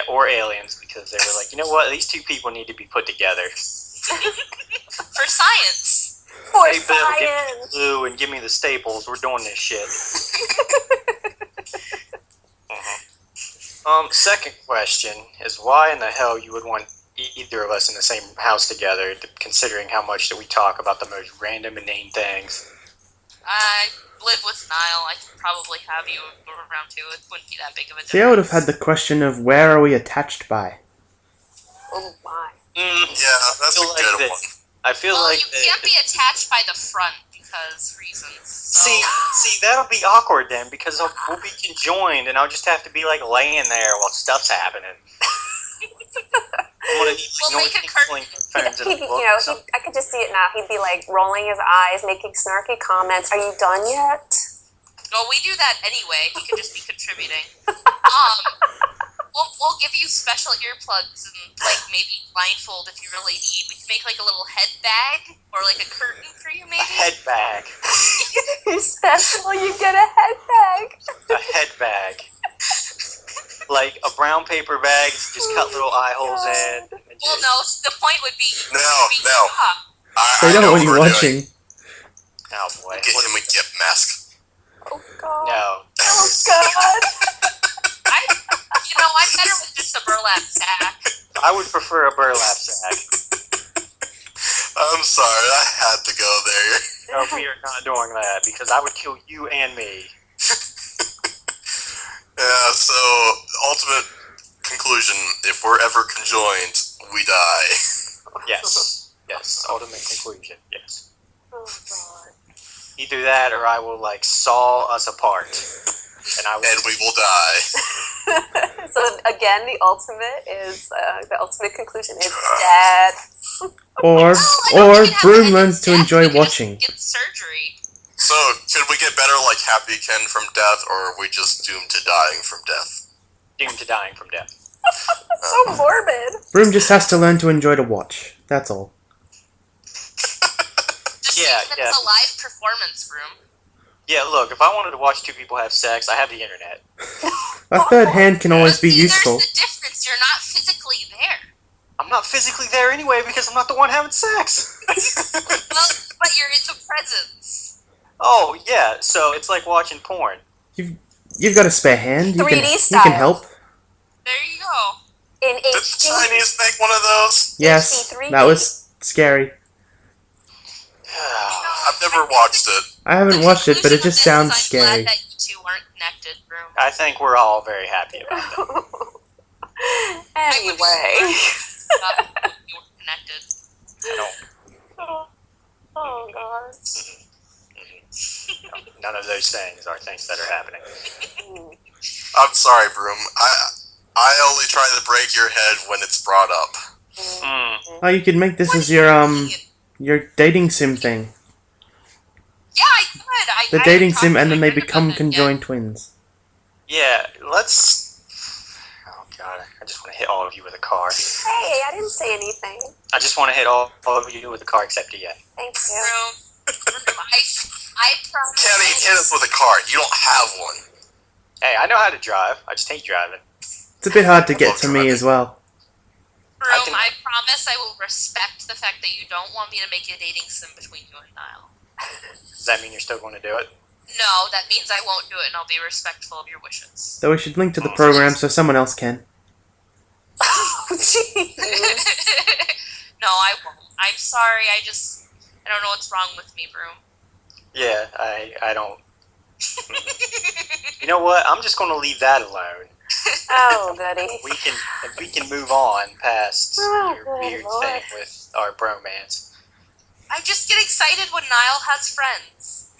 Or aliens, because they were like, you know what, these two people need to be put together. For science. For Hey Bill, give me science. the glue and give me the staples. We're doing this shit. Second question is why in the hell you would want either of us in the same house together, considering how much that we talk about the most random inane things. I live with Niall. I could probably have you around too. It wouldn't be that big of a difference. See, I would have had the question of where are we attached by? Oh my. Yeah, that's a good one. I feel Well, like you can't be attached by the front because reasons. So. See, that'll be awkward then because we'll be conjoined and I'll just have to be like laying there while stuff's happening. We'll make a curtain. I could just see it now. He'd be like rolling his eyes, making snarky comments. Are you done yet? Well, we do that anyway. He could just be contributing. We'll give you special earplugs and like maybe blindfold if you really need. We can make like a little head bag or like a curtain for you, maybe. A head bag. You're special. You get a head bag. A head bag. Like a brown paper bag, just cut little eye holes in. And Well, just, no. The point would be. No. They I don't know what what you're we're watching. Oh boy. Get him a Gip mask. Oh god. No. Oh god. I'm better with just a burlap sack. I would prefer a burlap sack. I'm sorry, I had to go there. No, we are not doing that because I would kill you and me. Yeah, so, ultimate conclusion, if we're ever conjoined, we die. Yes. Yes. Ultimate conclusion. Yes. Oh god. Either that or I will like saw us apart. And we will die. So again, the ultimate conclusion is dead. Or Broom learns to enjoy watching. Get surgery. So, could we get better like Happy Ken from death, or are we just doomed to dying from death? Doomed to dying from death. So morbid. Broom just has to learn to enjoy to watch. That's all. Just Yeah, think that yeah. it's a live performance room. Yeah, look, if I wanted to watch two people have sex, I have the internet. A third hand can always be See, useful. There's the difference. You're not physically there. I'm not physically there anyway because I'm not the one having sex. Well, but you're in the presence. Oh, yeah, so it's like watching porn. You've got a spare hand. You 3D can style. help. There you go. In Did the HD. Chinese make one of those? Yes, HD3D. that was scary. I've never watched it. I haven't watched it, but it Conclusion just of sounds this is I'm scary. glad that you two aren't connected, Broom. I think we're all very happy about that. Anyway. Not you were connected. I Oh god. don't. None of those things are things that are happening. I'm sorry, Broom. I only try to break your head when it's brought up. Oh, you could make this as your dating sim thing. Yeah, I could. The I dating talked sim, to and then my they friend become about that, conjoined twins. Yeah, let's... Oh, God. I just want to hit all of you with a car. Hey, I didn't say anything. I just want to hit all of you with a car except you. Thank you. I promise. Can't hit us with a car. You don't have one. Hey, I know how to drive. I just hate driving. It's a bit hard to get to me as well. Broom, I promise I will respect the fact that you don't want me to make a dating sim between you and Niall. Does that mean you're still going to do it? No, that means I won't do it, and I'll be respectful of your wishes. Though we should link to the program so someone else can. Oh, jeez. No, I won't. I'm sorry. I don't know what's wrong with me, Broom. Yeah, I don't. You know what? I'm just going to leave that alone. Oh, goody. We can move on past your good weird Lord. thing with our bromance. I just get excited when Niall has friends.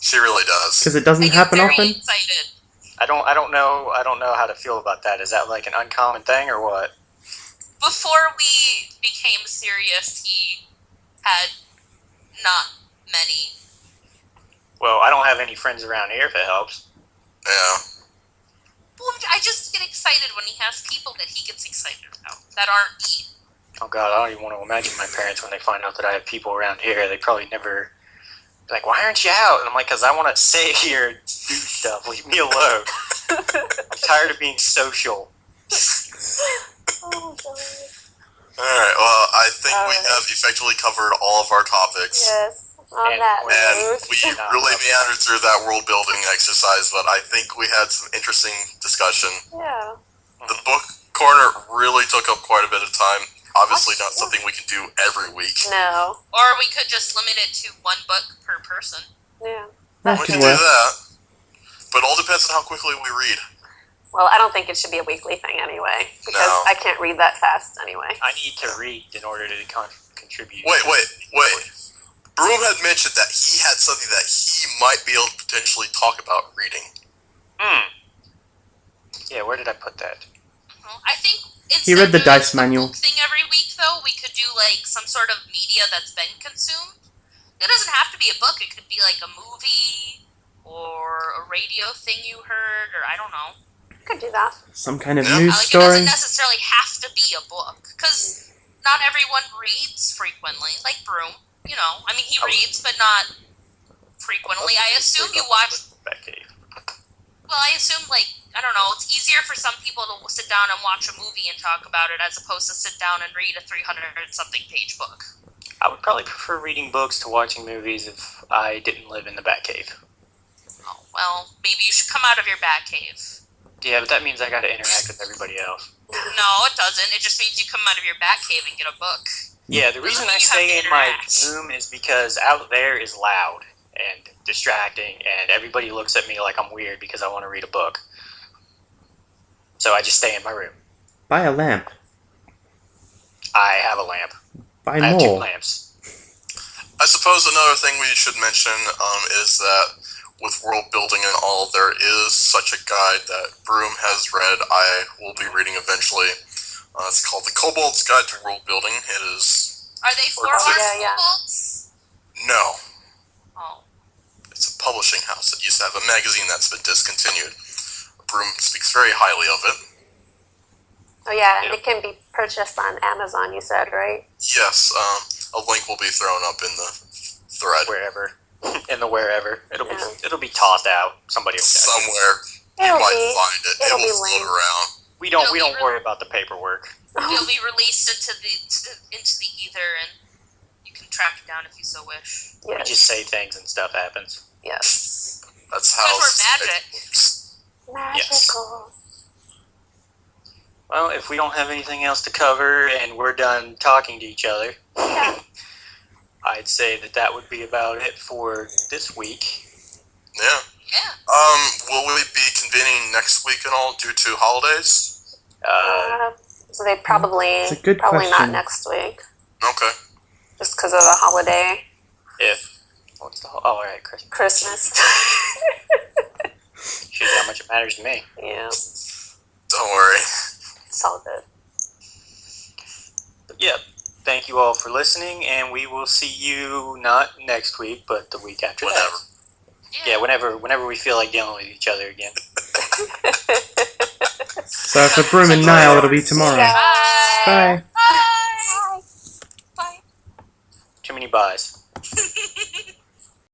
She really does. Because it I doesn't get happen very often? excited. I don't know how to feel about that. Is that like an uncommon thing or what? Before we became serious, he had not many. Well, I don't have any friends around here if it helps. Yeah. Well, I just get excited when he has people that he gets excited about that aren't me. Oh God, I don't even want to imagine my parents when they find out that I have people around here. They probably never be like, "Why aren't you out?" And I'm like, "Cause I want to sit here and do stuff. Leave me alone. I'm tired of being social." Oh, God. Alright, well, I think we Alright. have effectively covered all of our topics. Yes. On And- that And note. we really meandered through that world building exercise, but I think we had some interesting discussion. Yeah. The book corner really took up quite a bit of time. Obviously, not something we can do every week. No. Or we could just limit it to one book per person. Yeah. That We could can do work. that. But it all depends on how quickly we read. Well, I don't think it should be a weekly thing anyway, because No. I can't read that fast anyway. I need to read in order to contribute. Wait. Broom had mentioned that he had something that he might be able to potentially talk about reading. Yeah, where did I put that? Well, I think He read the instead of dice a manual. book thing every week, though, we could do like some sort of media that's been consumed. It doesn't have to be a book. It could be like a movie or a radio thing you heard, or I don't know. Could do that. Some kind of Yeah. news Like, it story. doesn't necessarily have to be a book, because not everyone reads frequently. Like Broom, you know. I mean, he reads, but not frequently. I assume you watch. Batcave. Well, I assume, like, I don't know, it's easier for some people to sit down and watch a movie and talk about it as opposed to sit down and read a 300-something page book. I would probably prefer reading books to watching movies if I didn't live in the Batcave. Oh, well, maybe you should come out of your bat cave. Yeah, but that means I gotta interact with everybody else. No, it doesn't. It just means you come out of your bat cave and get a book. Yeah, the reason I You have stay to in my interact. room is because out there is loud and distracting, and everybody looks at me like I'm weird because I want to read a book. So I just stay in my room. Buy a lamp. I have a lamp. Buy I have 2 more. lamps. I suppose another thing we should mention is that with world building and all, there is such a guide that Broom has read. I will be reading eventually. It's called The Kobold's Guide to World Building. It is... Are they Or- 4-horse Yeah. kobolds? No. Oh. It's a publishing house that used to have a magazine that's been discontinued. Broom speaks very highly of it. Oh yeah, and Yeah. it can be purchased on Amazon. You said, right? Yes, a link will be thrown up in the thread. Wherever. In the wherever. It'll Yeah. be tossed out. Somebody will get it. Somewhere. You It'll might be- find it. It it'll will be float linked. around. We don't It'll be worry about the paperwork. It'll be released into the ether, and you can track it down if you so wish. We Yes. just say things and stuff happens. Yes. That's how... Because we're magic. Magical. Well, if we don't have anything else to cover and we're done talking to each other, Yeah. I'd say that would be about it for this week. Yeah. Yeah. Will we be convening next week and all due to holidays? So they probably It's a good probably question. not next week, Okay. just because of the holiday, If what's the all right, Chris? Christmas. Shows how much it matters to me. Yeah, Don't worry. it's all good. But yeah, thank you all for listening, and we will see you not next week, but the week after Whenever. that. Yeah, whenever we feel like dealing with each other again. So So for Broom and Niall, it'll be tomorrow. Yeah. Bye. Bye. Bye. Too many buys.